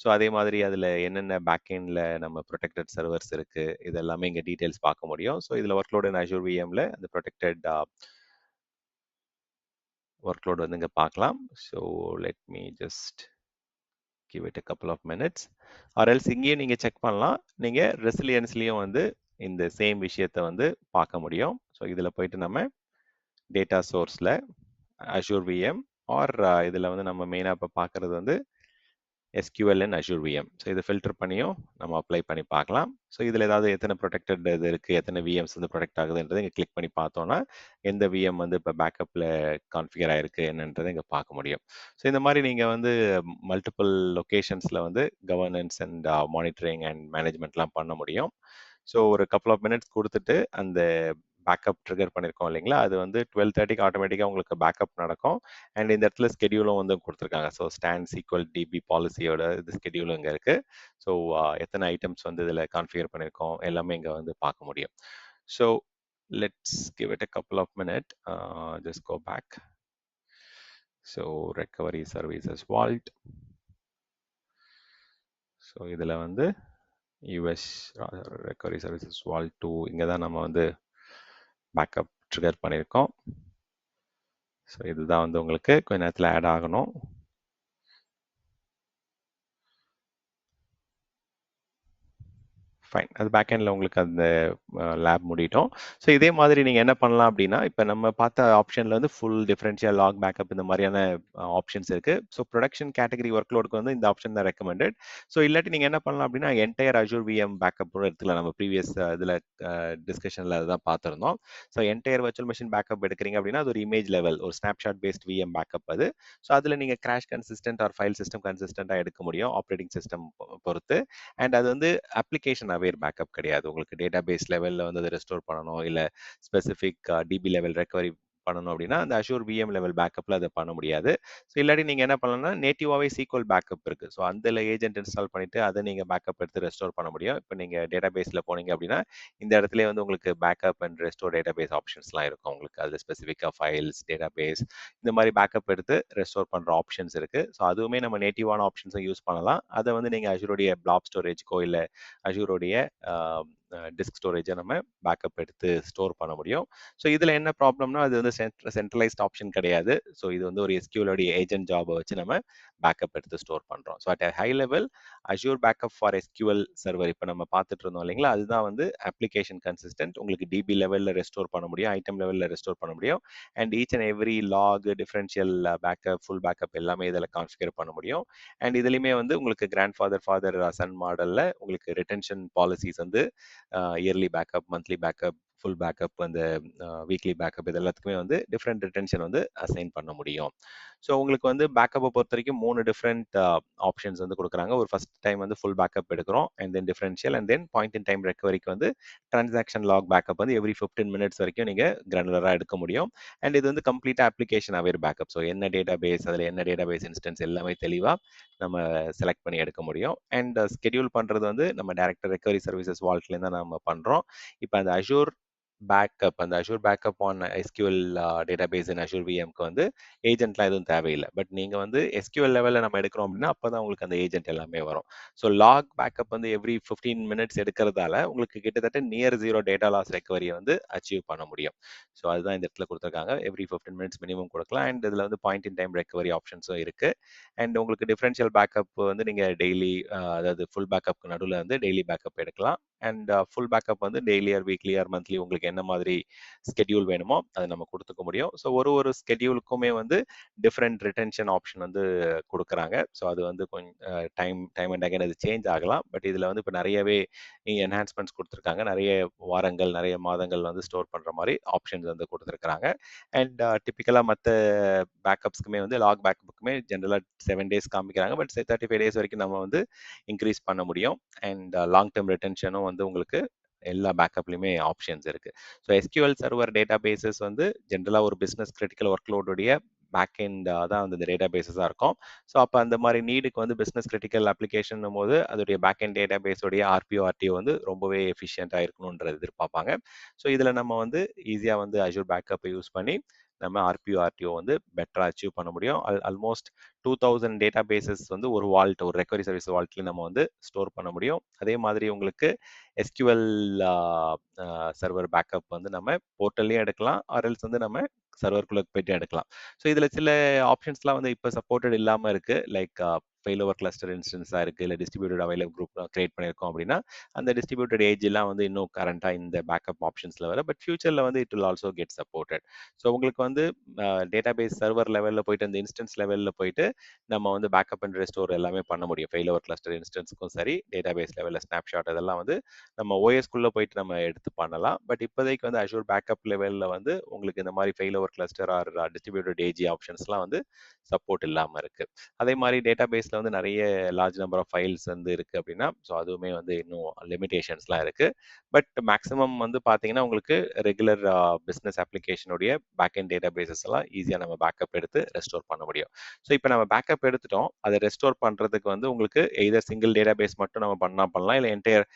ஸோ அதே மாதிரி அதில் என்னென்ன பேக்எண்டில் நம்ம ப்ரொடெக்டட் சர்வர்ஸ் இருக்குது இது எல்லாமே இங்கே டீட்டெயில்ஸ் பார்க்க முடியும். ஸோ இதில் ஒர்க் லோட் இன் அஷூர் விஎம்ல அந்த ப்ரொடெக்டட் ஒர்க் லோட் வந்து இங்கே பார்க்கலாம். So let me just give it a couple of minutes or else இங்கேயும் நீங்கள் செக் பண்ணலாம். நீங்கள் ரெசிலியன்ஸ்லேயும் வந்து இந்த சேம் விஷயத்தை வந்து பார்க்க முடியும். ஸோ இதில் போயிட்டு நம்ம டேட்டா சோர்ஸில் அஷூர் விஎம் ஆர் இதில் வந்து நம்ம மெயினாக இப்போ பார்க்குறது வந்து SQL and Azure VM. So இதை ஃபில்டர் பண்ணியும் நம்ம அப்ளை பண்ணி பார்க்கலாம். ஸோ இதில் ஏதாவது எத்தனை ப்ரொடெக்டட் இது இருக்குது, எத்தனை விஎம்ஸ் வந்து ப்ரொடெக்ட் ஆகுதுன்றதை இங்கே கிளிக் பண்ணி பார்த்தோன்னா எந்த விஎம் வந்து இப்போ பேக்கப்பில் கான்ஃபிகர் ஆகிருக்கு என்னன்றதை இங்கே பார்க்க முடியும். ஸோ இந்த மாதிரி நீங்கள் வந்து மல்டிபிள் லொக்கேஷன்ஸில் வந்து கவர்னன்ஸ் அண்ட் மானிட்டரிங் அண்ட் மேனேஜ்மெண்ட்லாம் பண்ண முடியும். ஸோ ஒரு கப்புள் ஆஃப் மினிட்ஸ் கொடுத்துட்டு அந்த பேக்கப் ட்ரிகர் பண்ணியிருக்கோம் இல்லைங்களா, அது வந்து 12:30க்கு ஆட்டோமேட்டிக்காக உங்களுக்கு பேக்கப் நடக்கும். அண்ட் இந்த இடத்துல ஸ்கெடியூலும் வந்து கொடுத்துருக்காங்க. ஸோ ஸ்டாண்ட் சீக்வல் டிபி பாலிசியோட இது ஸ்கெடியூலும் இங்கே இருக்குது. ஸோ எத்தனை ஐட்டம்ஸ் வந்து இதில் கான்ஃபிகர் பண்ணியிருக்கோம் எல்லாமே இங்கே வந்து பார்க்க முடியும். So let's give it a couple of minutes. Just go back. So recovery services vault. So இதில் வந்து யூஎஸ் ரெக்கவரி சர்வீசஸ் வால்ட் 2 இங்கே தான் நம்ம வந்து பேக்கப் ட்ரிகர் பண்ணியிருக்கோம். ஸோ இதுதான் வந்து உங்களுக்கு கொஞ்ச நேரத்தில் ஆட் ஆகணும். ஃபைன், அது பேக்எண்டில் உங்களுக்கு அந்த லேப் முடிட்டோம். ஸோ இதே மாதிரி நீங்கள் என்ன பண்ணலாம் அப்படின்னா, இப்போ நம்ம பார்த்த ஆப்ஷனில் வந்து ஃபுல் டிஃபரன்ஷியல் லாக் பேக்கப் இந்த மாதிரியான ஆப்ஷன்ஸ் இருக்குது. ஸோ ப்ரொடக்ஷன் கேட்டகரி ஒர்க் லோடுக்கு வந்து இந்த ஆப்ஷன் தான் ரெக்கமெண்டட். ஸோ இல்லாட்டி நீங்கள் என்ன பண்ணலாம் அப்படின்னா என்டையர் அஷூர் விஎம் பேக்கப் எடுத்துக்கலாம். நம்ம ப்ரீவியஸ் இதில் டிஸ்கஷனில் அதுதான் பார்த்துருந்தோம். So entire virtual machine backup எடுக்கிறீங்க அப்படின்னா அது ஒரு இமேஜ் லெவல் ஒரு ஸ்னாப்ஷாட் பேஸ்ட் விஎம் பேக்கப் அது. ஸோ அதில் நீங்கள் crash consistent or file system கன்சிஸ்டண்ட்டாக எடுக்க முடியும் ஆப்ரேட்டிங் சிஸ்டம் பொறுத்து. அண்ட் அது வந்து அப்ளிகேஷன் அவேர் பேக்கப் கிடையாது. உங்களுக்கு டேட்டா பேஸ் லெவலில் வந்து அதை ரெஸ்டோர் பண்ணணும், இல்லை ஸ்பெசிஃபிக் டிபி லெவல் ரெக்கவரி பண்ணணும் அப்படின்னா அந்த அஷூர் விஎம் லெவல் பேக்கப்பில் அதை பண்ண முடியாது. ஸோ இல்லாட்டி நீங்கள் என்ன பண்ணலாம்னா நேட்டிவாகவே சீக்வல் பேக்கப் இருக்குது. ஸோ அந்த ஏஜென்ட் இன்ஸ்டால் பண்ணிவிட்டு அதை நீங்கள் பேக்கப் எடுத்து ரெஸ்டோர் பண்ண முடியும். இப்போ நீங்கள் டேட்டா பேஸில் போனீங்க அப்படின்னா இந்த இடத்துல வந்து உங்களுக்கு backup and restore database ஆப்ஷன்ஸ்லாம் இருக்கும். உங்களுக்கு அதில் ஸ்பெசிஃபிக்காக ஃபைல்ஸ் டேட்டா பேஸ் இந்த மாதிரி பேக்கப் எடுத்து ரெஸ்டோர் பண்ணுற ஆப்ஷன்ஸ் இருக்குது. ஸோ அதுவுமே நம்ம நேட்டிவான ஆப்ஷன்ஸை யூஸ் பண்ணலாம். அதை வந்து நீங்கள் அஷூரோடைய பிளாப் ஸ்டோரேஜ்க்கோ இல்லை அஷூரோடைய டிஸ்க் ஸ்டோரேஜை நம்ம பேக்கப் எடுத்து ஸ்டோர் பண்ண முடியும். ஸோ இதில் என்ன ப்ராப்ளம்னா அது வந்து சென்ட்ரலைஸ்ட் ஆப்ஷன் கிடையாது. ஸோ இது வந்து ஒரு எஸ்கியூஎலோடைய ஏஜென்ட் ஜாபை வச்சு நம்ம பேக்கப் எடுத்து ஸ்டோர் பண்ணுறோம். So at high level Azure backup for SQL server இப்போ நம்ம பார்த்துட்டு இருந்தோம் இல்லைங்களா, அதுதான் வந்து அப்ளிகேஷன் கன்சிஸ்டன்ட். உங்களுக்கு டிபி லெவலில் ரெஸ்டோர் பண்ண முடியும், ஐட்டம் லெவலில் ரெஸ்டோர் பண்ண முடியும். And each and every log differential backup full backup எல்லாமே இதில் கான்ஃபிகர் பண்ண முடியும். அண்ட் இதுலையுமே வந்து உங்களுக்கு கிராண்ட் ஃபாதர் சன் மாடலில் உங்களுக்கு ரிட்டென்ஷன் பாலிசிஸ் வந்து yearly backup, monthly backup, full backup, அந்த வீக்லி பேக்கப் இது எல்லாத்துக்குமே வந்து டிஃப்ரெண்ட் ரிட்டென்ஷன் வந்து அசைன் பண்ண முடியும். ஸோ உங்களுக்கு வந்து பேக்கப்பை பொறுத்த வரைக்கும் 3 டிஃப்ரெண்ட் ஆப்ஷன்ஸ் வந்து கொடுக்குறாங்க. ஒரு ஃபர்ஸ்ட் டைம் வந்து ஃபுல் பேக்கப் எடுக்கிறோம், and then differential, and then point in time ரெக்கவரிக்கு வந்து ட்ரான்சாக்ஷன் லாக் பேக்கப் வந்து எவ்ரி 15 மினிட்ஸ் வரைக்கும் நீங்கள் கிரானுலராக எடுக்க முடியும். அண்ட் இது வந்து கம்ப்ளீட்டாக அப்ளிகேஷன் அவேர் பேக்கப். ஸோ என்ன டேட்டா பேஸ், அதில் என்ன டேட்டா பேஸ் இன்ஸ்டன்ஸ் எல்லாமே தெளிவாக நம்ம செலக்ட் பண்ணி எடுக்க முடியும். அண்ட் ஸ்கெடியூல் பண்ணுறது வந்து நம்ம டேரக்டர் ரெக்கவரி சர்வீசஸ் வால்ட்லேருந்து தான் நம்ம பண்ணுறோம். இப்போ அந்த அஷூர் பேக்கப், அந்த Azure backup on SQL database in Azure விஎம்க்கு வந்து ஏஜென்ட்லாம் எதுவும் தேவையில்லை. பட் நீங்கள் வந்து எஸ்கியூஎல் லெவலில் நம்ம எடுக்கிறோம் அப்படின்னா அப்போ தான் உங்களுக்கு அந்த ஏஜென்ட் எல்லாமே வரும். ஸோ லாக் பேக்கப் வந்து எவ்ரி 15 மினிட்ஸ் எடுக்கிறதால உங்களுக்கு கிட்டத்தட்ட நியர் 0 டேட்டா லாஸ் ரெக்கவரியை வந்து அச்சீவ் பண்ண முடியும். ஸோ அதுதான் இந்த இடத்துல கொடுத்துருக்காங்க. எவ்ரி 15 மினிட்ஸ் மினிமம் கொடுக்கலாம். அண்ட் இதில் வந்து பாயிண்ட் இன் டைம் ரெக்கவரி ஆப்ஷன்ஸும் இருக்குது. அண்ட் உங்களுக்கு டிஃபரன்ஷியல் பேக்கப் வந்து நீங்கள் டெய்லி, அதாவது ஃபுல் பேக்கப்க்கு நடுவில் வந்து டெய்லி பேக்கப் எடுக்கலாம். அண்ட் ஃபுல் பேக்கப் வந்து daily R weekly R monthly உங்களுக்கு என்ன மாதிரி ஸ்கெடியூல் வேணுமோ அதை நம்ம கொடுத்துக்க முடியும். ஸோ ஒரு ஸ்கெடியூலுக்குமே வந்து டிஃப்ரெண்ட் ரிட்டென்ஷன் ஆப்ஷன் வந்து கொடுக்குறாங்க. ஸோ அது வந்து கொஞ்சம் டைம் அண்ட் அகைன் அது சேஞ்ச் ஆகலாம். பட் இதில் வந்து இப்போ நிறையவே என்ஹான்ஸ்மெண்ட்ஸ் கொடுத்துருக்காங்க. நிறைய வாரங்கள், நிறைய மாதங்கள் வந்து ஸ்டோர் பண்ணுற மாதிரி ஆப்ஷன்ஸ் வந்து கொடுத்துருக்குறாங்க. அண்ட் டிப்பிக்கலாக மற்ற பேக்கப்ஸ்க்குமே வந்து லாக் பேக்கப்புக்குமே ஜென்ரலாக 7 days காமிக்கிறாங்க. பட் 35 days வரைக்கும் நம்ம வந்து இன்க்ரீஸ் பண்ண முடியும். அண்ட் லாங் டேர்ம் ரிட்டென்ஷனும் வந்து உங்களுக்கு எல்லா பேக்கப்லையுமே ஆப்ஷன்ஸ் இருக்கு. So SQL server databases வந்து ஜென்ரலாக ஒரு பிஸ்னஸ் கிரிட்டிக்கல் ஒர்க்லோடுடைய பேக் எண்ட் தான் வந்து இந்த டேட்டா பேஸஸாக இருக்கும். ஸோ அப்போ அந்த மாதிரி நீடுக்கு வந்து பிஸ்னஸ் கிரிட்டிக்கல் அப்ளிகேஷன் போது அதோடைய பேக் எண்ட் டேட்டா பேஸோடைய ஆர்பிஓ ஆர்டிஓ வந்து ரொம்பவே எஃபிஷியண்டாக இருக்கணுன்றது எதிர்பார்ப்பாங்க. ஸோ இதில் நம்ம வந்து ஈஸியாக வந்து அஜூர் பேக்கப்பை யூஸ் பண்ணி நம்ம ஆர்பிஓ ஆர்டிஓ வந்து பெட்டராக அச்சீவ் பண்ண முடியும். ஆல்மோஸ்ட் 2000 டேட்டா பேசஸ் வந்து ஒரு வால்ட், ஒரு ரெக்கவரி சர்வீஸ் வால்ட்ல நம்ம வந்து ஸ்டோர் பண்ண முடியும். அதே மாதிரி உங்களுக்கு எஸ்கியூஎல் சர்வர் பேக்கப் வந்து நம்ம போர்ட்டல்லையும் எடுக்கலாம், ஆர்எல்ஸ் வந்து நம்ம சர்வருக்குள்ளே போயிட்டு எடுக்கலாம். ஸோ இதில் சில ஆப்ஷன்ஸ்லாம் வந்து இப்போ சப்போர்ட்டட் இல்லாமல் இருக்குது. லைக் ஃபெயில் ஓவர் கிளஸ்டர் இன்ஸ்டன்ஸாக இருக்குது, இல்லை டிஸ்ட்ரிபியூட்டட் அவைலபிள் குரூப் கிரியேட் பண்ணியிருக்கோம் அப்படின்னா அந்த டிஸ்ட்ரிபியூட்டட் ஏஜ்லாம் வந்து இன்னும் கரண்ட்டாக இந்த பேக்கப் ஆப்ஷன்ஸில் வர, பட் ஃபியூச்சரில் வந்து it will also get supported. So உங்களுக்கு வந்து டேட்டா பேஸ் சர்வர் லெவலில் போயிட்டு அந்த இன்ஸ்டன்ஸ் லெவலில் போயிட்டு நம்ம வந்து பேக்கப் அண்ட் ரெஸ்டோர் எல்லாமே பண்ண முடியும். ஃபெயில் ஓவர் கிளஸ்டர் இன்ஸ்டன்ஸுக்கும் சரி, டேட்டா பேஸ் லெவலில் ஸ்னாப்ஷாட் அதெல்லாம் வந்து நம்ம ஓஎஸ்குள்ளே போயிட்டு நம்ம எடுத்து பண்ணலாம். பட் இப்போதைக்கு வந்து அஷூர் பேக்கப் லெவலில் வந்து உங்களுக்கு இந்த மாதிரி fail over cluster or distributed AG ஆப்ஷன்ஸ்லாம் வந்து சப்போர்ட் இல்லாமல் இருக்குது. அதே மாதிரி டேட்டா பேஸில் வந்து நிறைய லார்ஜ் நம்பர் ஆஃப் ஃபைல்ஸ் வந்து இருக்குது அப்படின்னா, ஸோ அதுவுமே வந்து இன்னும் லிமிடேஷன்ஸ்லாம் இருக்குது. பட் மேக்ஸிமம் வந்து பார்த்தீங்கன்னா உங்களுக்கு ரெகுலர் பிஸ்னஸ் அப்ளிகேஷனுடைய பேக் எண்ட் டேட்டா பேசஸ் எல்லாம் ஈஸியாக நம்ம பேக்கப் எடுத்து ரெஸ்டோர் பண்ண முடியும். ஸோ இப்போ நம்ம பேக்கப் எடுத்துட்டோம், அதை ரெஸ்டோர் பண்ணுறதுக்கு வந்து உங்களுக்கு எய்தர் சிங்கிள் டேட்டா பேஸ் மட்டும் நம்ம பண்ணலாம், இல்லை என்டையர்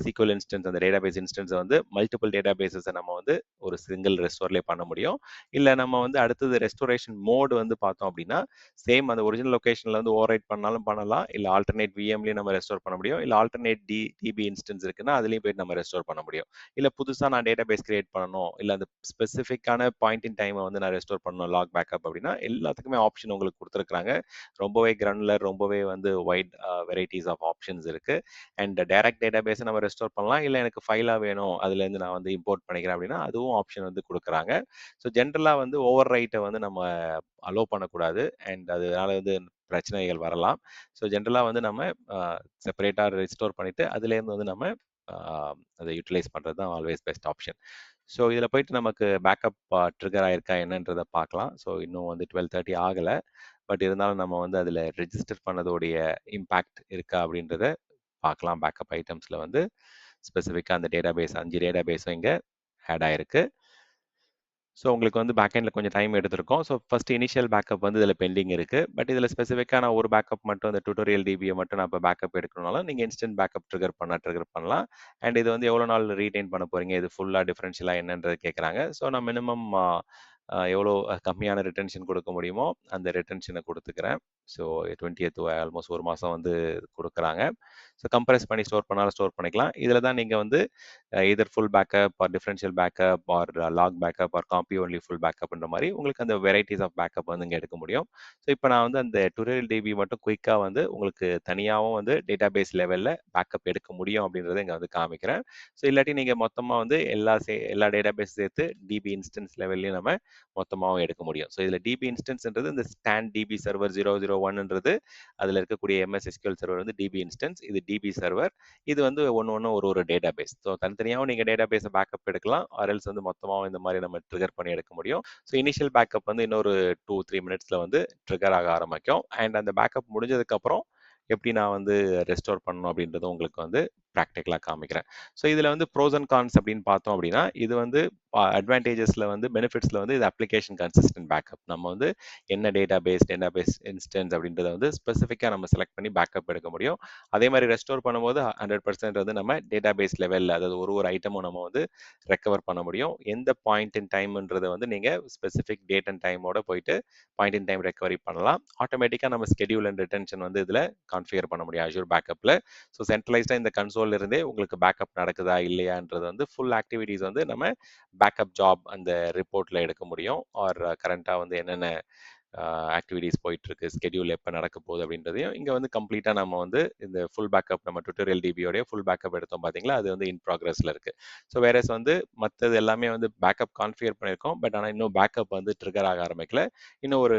SQL இன்ஸ்டன்ஸ் அந்த டேட்டா பேஸ் இன்ஸ்டன்ஸை வந்து மல்டிபிள் டேட்டா பேசஸை நம்ம வந்து ஒரு சிங்கிள் ரெஸ்டோர்லேயே பண்ண முடியும். இல்லை நம்ம வந்து அடுத்தது ரெஸ்டோரேஷன் மோடு வந்து பார்த்தோம் அப்படின்னா சேம் அந்த ஒரிஜினல் லொகேஷனில் வந்து ஓவர் ரைட் பண்ணாலும் பண்ணலாம், இல்லை ஆல்டர்னேட் விஎம்லேயும் நம்ம ரெஸ்டோர் பண்ண முடியும், இல்லை ஆல்டர்னேட் டிபி இன்ஸ்டன்ஸ் இருக்குன்னா அதுலேயும் போயிட்டு நம்ம ரெஸ்டோர் பண்ண முடியும். இல்லை புதுசாக நான் டேட்டா பேஸ் கிரியேட் பண்ணணும், இல்லை அந்த ஸ்பெசிஃபிக்கான பாயிண்ட் இன் டைமை வந்து நான் ரெஸ்டோர் பண்ணணும் லாக் பேக்கப் அப்படின்னா எல்லாத்துக்குமே ஆப்ஷன் உங்களுக்கு கொடுத்துருக்காங்க. ரொம்பவே கிரானுலர், ரொம்பவே வந்து வைட் வெரைட்டிஸ் ஆஃப் ஆப்ஷன்ஸ் இருக்கு. அண்ட் டைரக்ட் டேட்டா பேஸை நம்ம ரெஸ்டோர் பண்ணலாம், இல்லை எனக்கு ஃபைலாக வேணும் அதுலேருந்து நான் வந்து இம்போர்ட் பண்ணிக்கிறேன் அப்படின்னா அதுவும் ஆப்ஷன் வந்து கொடுக்குறாங்க. ஸோ ஜென்ரலாக வந்து ஓவர் ரைட்டை வந்து நம்ம அலோவ் பண்ணக்கூடாது, அண்ட் அதனால வந்து பிரச்சனைகள் வரலாம். ஸோ ஜென்ரலாக வந்து நம்ம செப்பரேட்டாக ரெஸ்டோர் பண்ணிவிட்டு அதுலேருந்து வந்து நம்ம அதை யூட்டிலைஸ் பண்ணுறது தான் ஆல்வேஸ் பெஸ்ட் ஆப்ஷன். ஸோ இதில் போயிட்டு நமக்கு பேக்கப் ட்ரிகர் ஆயிருக்கா என்னன்றதை பார்க்கலாம். ஸோ இன்னும் வந்து 12:30 ஆகலை, பட் இருந்தாலும் நம்ம வந்து அதில் ரெஜிஸ்டர் பண்ணதோடைய இம்பேக்ட் இருக்கா அப்படின்றத பார்க்கலாம். பேக்கப் ஐட்டம்ஸில் வந்து ஸ்பெசிஃபிக்காக அந்த டேட்டா பேஸ் 5 டேட்டா பேஸும் இங்கே ஆட் ஆயிருக்கு. ஸோ உங்களுக்கு வந்து பேக்எண்டில் கொஞ்சம் டைம் எடுத்திருக்கோம். ஸோ ஃபஸ்ட் இனிஷியல் பேக்கப் வந்து இதில் பெண்டிங் இருக்குது. பட் இதில் ஸ்பெசிஃபிக்காக நான் ஒரு பேக்கப் மட்டும் அந்த டியூட்டோரியல் டிபியை மட்டும் நான் இப்போ பேக்கப் எடுக்கணும்னாலும் நீங்கள் இன்ஸ்டன்ட் பேக்கப் ட்ரிகர் பண்ணலாம். அண்ட் இது வந்து எவ்வளோ நாள் ரீடைன் பண்ண போகிறீங்க, இது ஃபுல்லாக டிஃபரன்ஷியலாக என்னன்றது கேட்குறாங்க. ஸோ நான் மினிமம் எவ்வளோ கம்மியான ரிட்டன்ஷன் கொடுக்க முடியுமோ அந்த ரிட்டன்ஷனை கொடுத்துக்கிறேன். ஸோ 20th ஆல்மோஸ்ட் ஒரு மாதம் வந்து கொடுக்குறாங்க. ஸோ கம்ப்ரஸ் பண்ணி ஸ்டோர் பண்ணாலும் ஸ்டோர் பண்ணிக்கலாம். இதில் தான் நீங்கள் வந்து either full backup or differential backup or log backup or copy only full பேக்கப்ன்ற மாதிரி உங்களுக்கு அந்த வெரைட்டிஸ் ஆஃப் பேக்கப் வந்து இங்கே எடுக்க முடியும். ஸோ இப்போ நான் வந்து அந்த டியூட்டோரியல் டிபி மட்டும் குயிக்காக வந்து உங்களுக்கு தனியாகவும் வந்து டேட்டா பேஸ் லெவலில் பேக்கப் எடுக்க முடியும் அப்படின்றத இங்கே வந்து காமிக்கிறேன். ஸோ இல்லாட்டி நீங்கள் மொத்தமாக வந்து எல்லா டேட்டா பேஸ் சேர்த்து டிபி இன்ஸ்டன்ஸ் லெவல்லையும் நம்ம மொத்தமாகவும் எடுக்க முடியும். ஸோ இதில் டிபி இன்ஸ்டன்ஸ்ன்றது இந்த ஸ்டாண்ட் டிபி சர்வர் 001ன்றது அதில் இருக்கக்கூடிய எம்எஸ் எஸ்கியூஎல் சர்வர் வந்து டிபி இன்ஸ்டன்ஸ், இது டிபி சர்வர். இது வந்து ஒன்று ஒரு டேட்டா பேஸ். ஸோ தனித்தனியாகவும் நீங்கள் டேட்டா பேஸை பேக்கப் எடுக்கலாம், ஆர்எல்ஸ் வந்து மொத்தமாகவும் இந்த மாதிரி நம்ம ட்ரிகர் பண்ணி எடுக்க முடியும். ஸோ இனிஷியல் பேக்கப் வந்து இன்னொரு 2-3 மினிட்ஸில் வந்து ட்ரிகர் ஆக ஆரம்பிக்கும். அண்ட் அந்த பேக்கப் முடிஞ்சதுக்கப்புறம் எப்படி நான் வந்து ரெஸ்டோர் பண்ணணும் அப்படின்றத உங்களுக்கு வந்து ப்ராக்டிக்கலாக காமிக்கிறேன். ஸோ இதில் வந்து ப்ரோஸ் அண்ட் கான்ஸ் அப்படின்னு பார்த்தோம் அப்படின்னா இது வந்து அட்வான்டேஜஸில் வந்து பெனிஃபிட்ஸில் வந்து இது அப்ளிகேஷன் கன்சிஸ்டன்ட் பேக்கப். நம்ம வந்து என்ன டேட்டா பேஸ் இன்ஸ்டன்ஸ் அப்படின்றத வந்து ஸ்பெசிஃபிக்காக நம்ம செலக்ட் பண்ணி பேக்கப் எடுக்க முடியும். அதே மாதிரி ரெஸ்டோர் பண்ணும்போது 100% வந்து நம்ம டேட்டா பேஸ் லெவலில், அதாவது ஒரு ஐட்டமும் நம்ம வந்து ரெக்கவர் பண்ண முடியும். எந்த பாயிண்ட் இன் டைம்ன்றதை வந்து நீங்கள் ஸ்பெசிஃபிக் டேட் அண்ட் டைமோட போயிட்டு பாயிண்ட் இன் டைம் ரெக்கவரி பண்ணலாம். ஆட்டோமேட்டிக்காக நம்ம ஸ்கெடியூல் அண்ட் ரிட்டன்ஷன் வந்து இதில் கான்ஃபிகர் பண்ண முடியும் அஷூர் பேக்கப்பில். ஸோ சென்ட்ரலைஸ்டாக இந்த கன்சோல் இருந்தே உங்களுக்கு பேக்கப் நடக்குதா இல்லையான்றது வந்து ஃபுல் ஆக்டிவிட்டீஸ் வந்து நம்ம பேக்கப் ஜாப் அந்த ரிப்போர்ட்டில் எடுக்க முடியும். ஆர் கரண்ட்டாக வந்து என்னென்ன ஆக்டிவிட்டீஸ் போயிட்டுருக்கு, ஸ்கெடியூல் எப்போ நடக்க போகுது அப்படின்றதையும் இங்கே வந்து கம்ப்ளீட்டாக நம்ம வந்து இந்த ஃபுல் பேக்கப் நம்ம டியூட்டோரியல் டிபியோடைய ஃபுல் பேக்கப் எடுத்தோம் பார்த்தீங்களா, அது வந்து இன் ப்ராக்ரஸில் இருக்குது. ஸோ வேறஸ் வந்து மற்றது எல்லாமே வந்து பேக்கப் கான்ஃபிகர் பண்ணியிருக்கோம், பட் ஆனால் இன்னும் பேக்கப் வந்து ட்ரிகர் ஆக ஆரம்பிக்கல. இன்னும் ஒரு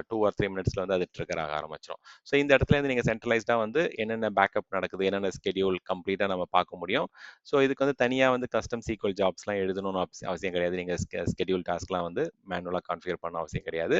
2 or 3 மினிட்ஸில் வந்து அது ட்ரிகர் ஆக ஆரம்பிச்சிடும். ஸோ இந்த இடத்துலேருந்து நீங்கள் சென்ட்ரலைஸ்டாக வந்து என்னென்ன பேக்கப் நடக்குது, என்னென்ன ஸ்கெடியூல் கம்ப்ளீட்டாக நம்ம பார்க்க முடியும். ஸோ இதுக்கு வந்து தனியாக வந்து கஸ்டம் சீக்வல் ஜாப்ஸ்லாம் எழுதணும்னு அவசியம் கிடையாது. நீங்கள் ஸ்கெடியூல் டாஸ்க்லாம் வந்து மேனுவலாக கான்ஃபிகர் பண்ண அவசியம் கிடையாது.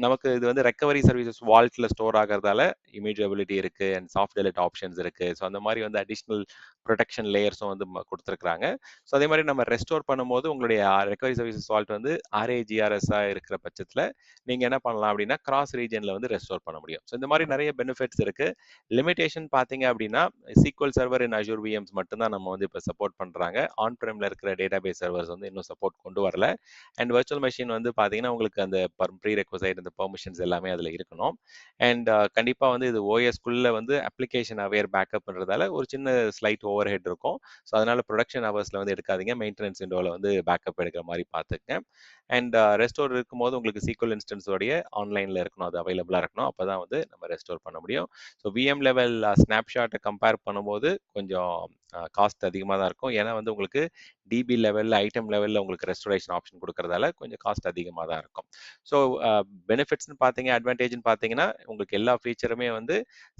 நமக்கு இது வந்து ரெக்கவரி சர்வீசஸ் வால்ட்ல ஸ்டோர் ஆகிறதால இமேஜபிலிட்டி இருக்கு அண்ட் சாஃப்ட் டெலிட் ஆப்ஷன்ஸ் இருக்கு. ஸோ அந்த மாதிரி வந்து அடிஷ்னல் ப்ரொடெக்ஷன் லேயர்ஸும் வந்து கொடுத்துருக்காங்க. ஸோ அதே மாதிரி நம்ம ரெஸ்டோர் பண்ணும்போது உங்களுடைய ரெக்கவரி சர்வீசஸ் வால்ட் வந்து RAGRS இருக்கிற பட்சத்தில் நீங்கள் என்ன பண்ணலாம் அப்படின்னா கிராஸ் ரீஜனில் வந்து ரெஸ்டோர் பண்ண முடியும். ஸோ இந்த மாதிரி நிறைய பெனிஃபிட்ஸ் இருக்கு. லிமிடேஷன் பார்த்தீங்க அப்படின்னா SQL சர்வர் இன் Azure VMs மட்டும்தான் நம்ம வந்து இப்போ சப்போர்ட் பண்ணுறாங்க. ஆன் பிரேமில் இருக்கிற டேட்டாபேஸ் சர்வர்ஸ் வந்து இன்னும் சப்போர்ட் கொண்டு வரல. அண்ட் வர்ச்சுவல் மெஷின் வந்து பார்த்தீங்கன்னா உங்களுக்கு அந்த ப்ரீ ரெக்வசைட் இந்த பெர்மிஷன்ஸ் எல்லாமே அதில் இருக்கணும். அண்ட் கண்டிப்பாக வந்து இது ஓஎஸ்குள்ள வந்து அப்ளிகேஷன் அவேர் பேக்கப்ன்றதால ஒரு சின்ன ஸ்லைட் ஓவர் ஹெட் இருக்கும். ஸோ அதனால ப்ரொடக்ஷன் ஹவர்ஸில் வந்து எடுக்காதீங்க. மெயின்டெனன்ஸ் விண்டோவில் வந்து பேக்கப் எடுக்கிற மாதிரி பார்த்துக்கங்க. அண்ட் ரெஸ்டோர் இருக்கும்போது உங்களுக்கு SQL இன்ஸ்டன்ஸோடைய ஆன்லைனில் இருக்கணும், அது அவைலபிளாக இருக்கணும். அப்போ தான் வந்து நம்ம ரெஸ்டோர் பண்ண முடியும். ஸோ VM லெவல் ஸ்னாப்ஷாட்டை கம்பேர் பண்ணும்போது கொஞ்சம் காஸ்ட் அதிகமாக தான் இருக்கும். ஏன்னா வந்து உங்களுக்கு DB லெவலில் ஐட்டம் லெவலில் உங்களுக்கு ரெஸ்டோரேஷன் ஆப்ஷன் கொடுக்கறதால கொஞ்சம் காஸ்ட் அதிகமாக தான் இருக்கும். ஸோ பெனிஃபிட்ஸ்னு பார்த்தீங்க, அட்வான்டேஜ்னு பார்த்தீங்கன்னா உங்களுக்கு எல்லா ஃபீச்சருமே வந்து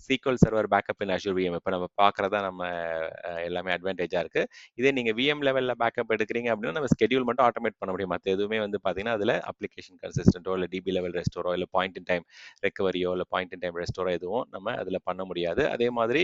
SQL சர்வர் பேக்கப் இன் Azure VM இப்போ நம்ம பார்க்குறதா நம்ம எல்லாமே அட்வான்டேஜாக இருக்குது. இதே நீங்கள் VM லெவலில் பேக்கப் எடுக்கிறீங்க அப்படின்னா நம்ம ஸ்கெடியூல் மட்டும் ஆட்டோமேட் பண்ண முடியும். மற்ற எதுவுமே வந்து பார்த்தீங்கன்னா அதில் அப்ளிகேஷன் கன்சிஸ்டன்ட்டோ இல்லை DB லெவல் ரெஸ்டோரோ இல்லை பாயிண்ட் இன் டைம் ரெக்கவரியோ இல்லை பாயிண்ட் இன் டைம் ரெஸ்டோரோ எதுவும் நம்ம அதில் பண்ண முடியாது. அதே மாதிரி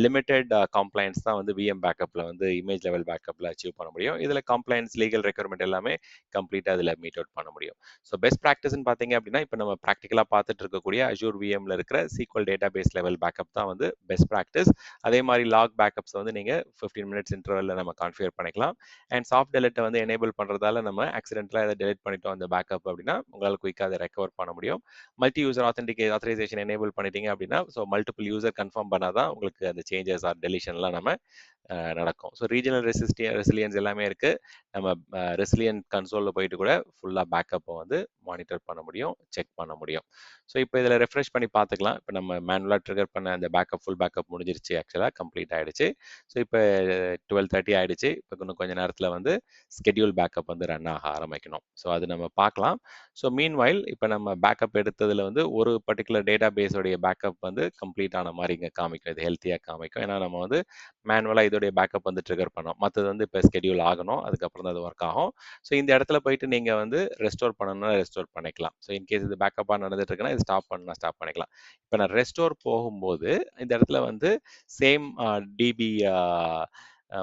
லிமிடெட் கம்ப்ளைண்ட்ஸ் தான் வந்து VM பேக்கப்பில் வந்து இமேஜ் லெவல் பேக்கப்பில் அச்சீவ் பண்ண முடியும். இதில் கம்ப்ளைண்ட்ஸ் லீகல் ரெக்யர்மெண்ட் எல்லாமே கம்ப்ளீட்டாக அதில் மீட் அவுட் பண்ண முடியும். ஸோ பெஸ்ட் ப்ராக்டிஸ்ன்னு பார்த்தீங்க அப்படின்னா இப்போ நம்ம ப்ராக்டிக்கலாக பார்த்துட்டு இருக்கக்கூடிய Azure VMல இருக்கிற SQL டேட்டாபேஸ் லெவல் பேக்கப் தான் வந்து பெஸ்ட் ப்ராக்டிஸ். அதே மாதிரி லாக் பேக்கப்ஸ் வந்து நீங்கள் 15 மினிட்ஸ் இன்டர்வலில் நம்ம கான்ஃபிகர் பண்ணிக்கலாம். அண்ட் சாஃப்ட் டெலிட்டை வந்து எனேபிள் பண்ணுறதால நம்ம ஆக்சிடென்ட்லாம் எதை டெலிட் பண்ணிட்டோம் அந்த பேக்கப் அப்படின்னா உங்களால் குயிக்காக அதை ரெக்கவர் பண்ண முடியும். மல்டி யூசர் ஆத்தரைசேஷன் எனேபிள் பண்ணிட்டீங்க அப்படின்னா ஸோ மல்டிபிள் யூசர் கன்ஃபார்ம் பண்ணாதான் உங்களுக்கு அந்த சேஞ்சஸ் ஆர் டெலிஷன்லாம் நம்ம நடக்கும். ஸோ ரீஜனல் ரெசிலியன்ஸ் எல்லாமே இருக்கு. நம்ம ரெசிலியன்ட் கன்சோலில் போயிட்டு கூட ஃபுல்லாக பேக்கப்பை வந்து மானிட்டர் பண்ண முடியும், செக் பண்ண முடியும். ஸோ இப்போ இதில் ரெஃப்ரெஷ் பண்ணி பார்த்துக்கலாம். இப்போ நம்ம மேனுவலாக ட்ரிகர் பண்ண அந்த பேக்கப் ஃபுல் பேக்கப் முடிஞ்சிருச்சு, ஆக்சுவலாக கம்ப்ளீட் ஆகிடுச்சு. ஸோ இப்போ 12:30 ஆகிடுச்சு. இப்போ இன்னும் கொஞ்சம் நேரத்தில் வந்து ஸ்கெடியூல் பேக்கப் வந்து ரன் ஆக ஆரம்பிக்கணும். ஸோ அது நம்ம பார்க்கலாம். ஸோ மீன்வைல் இப்போ நம்ம பேக்கப் எடுத்ததில் வந்து ஒரு பர்டிகுலர் டேட்டா பேஸோடைய பேக்கப் வந்து கம்ப்ளீட் ஆன மாதிரி இங்கே காமிக்கும். இது ஹெல்த்தியாக காமிக்கும். ஏன்னா நம்ம வந்து மேனுவலாக இதோடைய பேக்கப் வந்து ட்ரிகர் பண்ணோம். மற்றது வந்து இப்போ ஸ்கெடியூல் ஆகணும், அதுக்கப்புறம் தான் அது ஒர்க் ஆகும். ஸோ இந்த இடத்துல போயிட்டு நீங்கள் வந்து ரெஸ்டோர் பண்ணணும்னா ரெஸ்டோர் பண்ணிக்கலாம். ஸோ இன்கேஸ் இது பேக்கப்பாக நடந்துட்டு இருக்குன்னா இது ஸ்டாப் பண்ணா ஸ்டாப் பண்ணிக்கலாம். இப்போ நான் ரெஸ்டோர் போகும்போது இந்த இடத்துல வந்து சேம் டிபி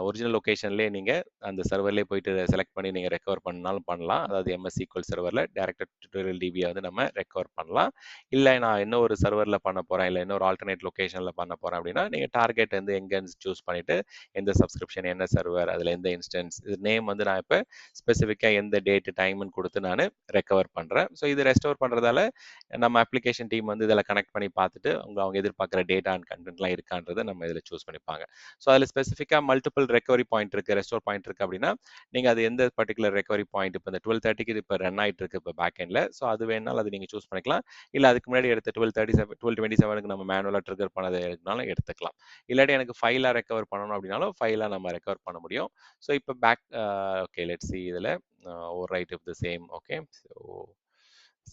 ஒரிஜினல் லொக்கேஷன்லேயே நீங்கள் அந்த சர்வர்லேயே போயிட்டு செலக்ட் பண்ணி நீங்கள் ரெக்கவர் பண்ணாலும் பண்ணலாம். அதாவது MS SQL சர்வரில் டேரக்டர் டியூட்டோரியல் டிபியை வந்து நம்ம ரெக்கவர் பண்ணலாம். இல்லை நான் இன்னும் ஒரு சர்வரில் பண்ண போகிறேன், இல்லை இன்னொரு ஆல்டர்னேட் லொக்கேஷனில் பண்ண போகிறேன் அப்படின்னா நீங்கள் டார்கெட் வந்து எங்கேன்னு சூஸ் பண்ணிவிட்டு எந்த சப்ஸ்கிரிப்ஷன், என்ன சர்வர், அதில் எந்த இன்ஸ்டன்ஸ், இது நேம் வந்து நான் இப்போ ஸ்பெசிஃபிக்காக எந்த டேட்டு டைம்னு கொடுத்து நான் ரெக்கவர் பண்ணுறேன். ஸோ இது ரெஸ்டோர் பண்ணுறதால நம்ம அப்ளிகேஷன் டீம் வந்து இதில் கனெக்ட் பண்ணி பார்த்துட்டு அவங்க எதிர்பார்க்குற டேட்டா அண்ட் கண்டென்ட்லாம் இருக்கான்றதை நம்ம இதில் சூஸ் பண்ணிப்பாங்க. ஸோ அதில் ஸ்பெசிஃபிக்காக மல்டிபிள் ரெக்கவரி பாயிண்ட் இருக்குது, ரெஸ்டோர் பாயிண்ட் இருக்குது அப்படின்னா நீங்கள் அது எந்த பர்டிகுலர் ரெக்கவரி பாயிண்ட் இப்போ இந்த 12:30க்கு இப்போ ரன் ஆகிட்டு இருக்கு இப்போ பேக் எண்டில். ஸோ அது வேணாலும் அது நீங்கள் சூஸ் பண்ணிக்கலாம். இல்லை அதுக்கு முன்னாடி எடுத்து 12:27க்கு நம்ம மேனுவலாக ட்ரிகர் பண்ணதை எடுக்கனாலும் எடுத்துக்கலாம். இல்லாட்டி எனக்கு ஃபைலாக ரெக்கவர் பண்ணணும் அப்படின்னாலும் ஃபைலாக நம்ம ரெக்கவர் பண்ண முடியும். ஸோ இப்போ பேக் ஓகே லெட்ஸ் சி இதில் over right if the same. Okay, so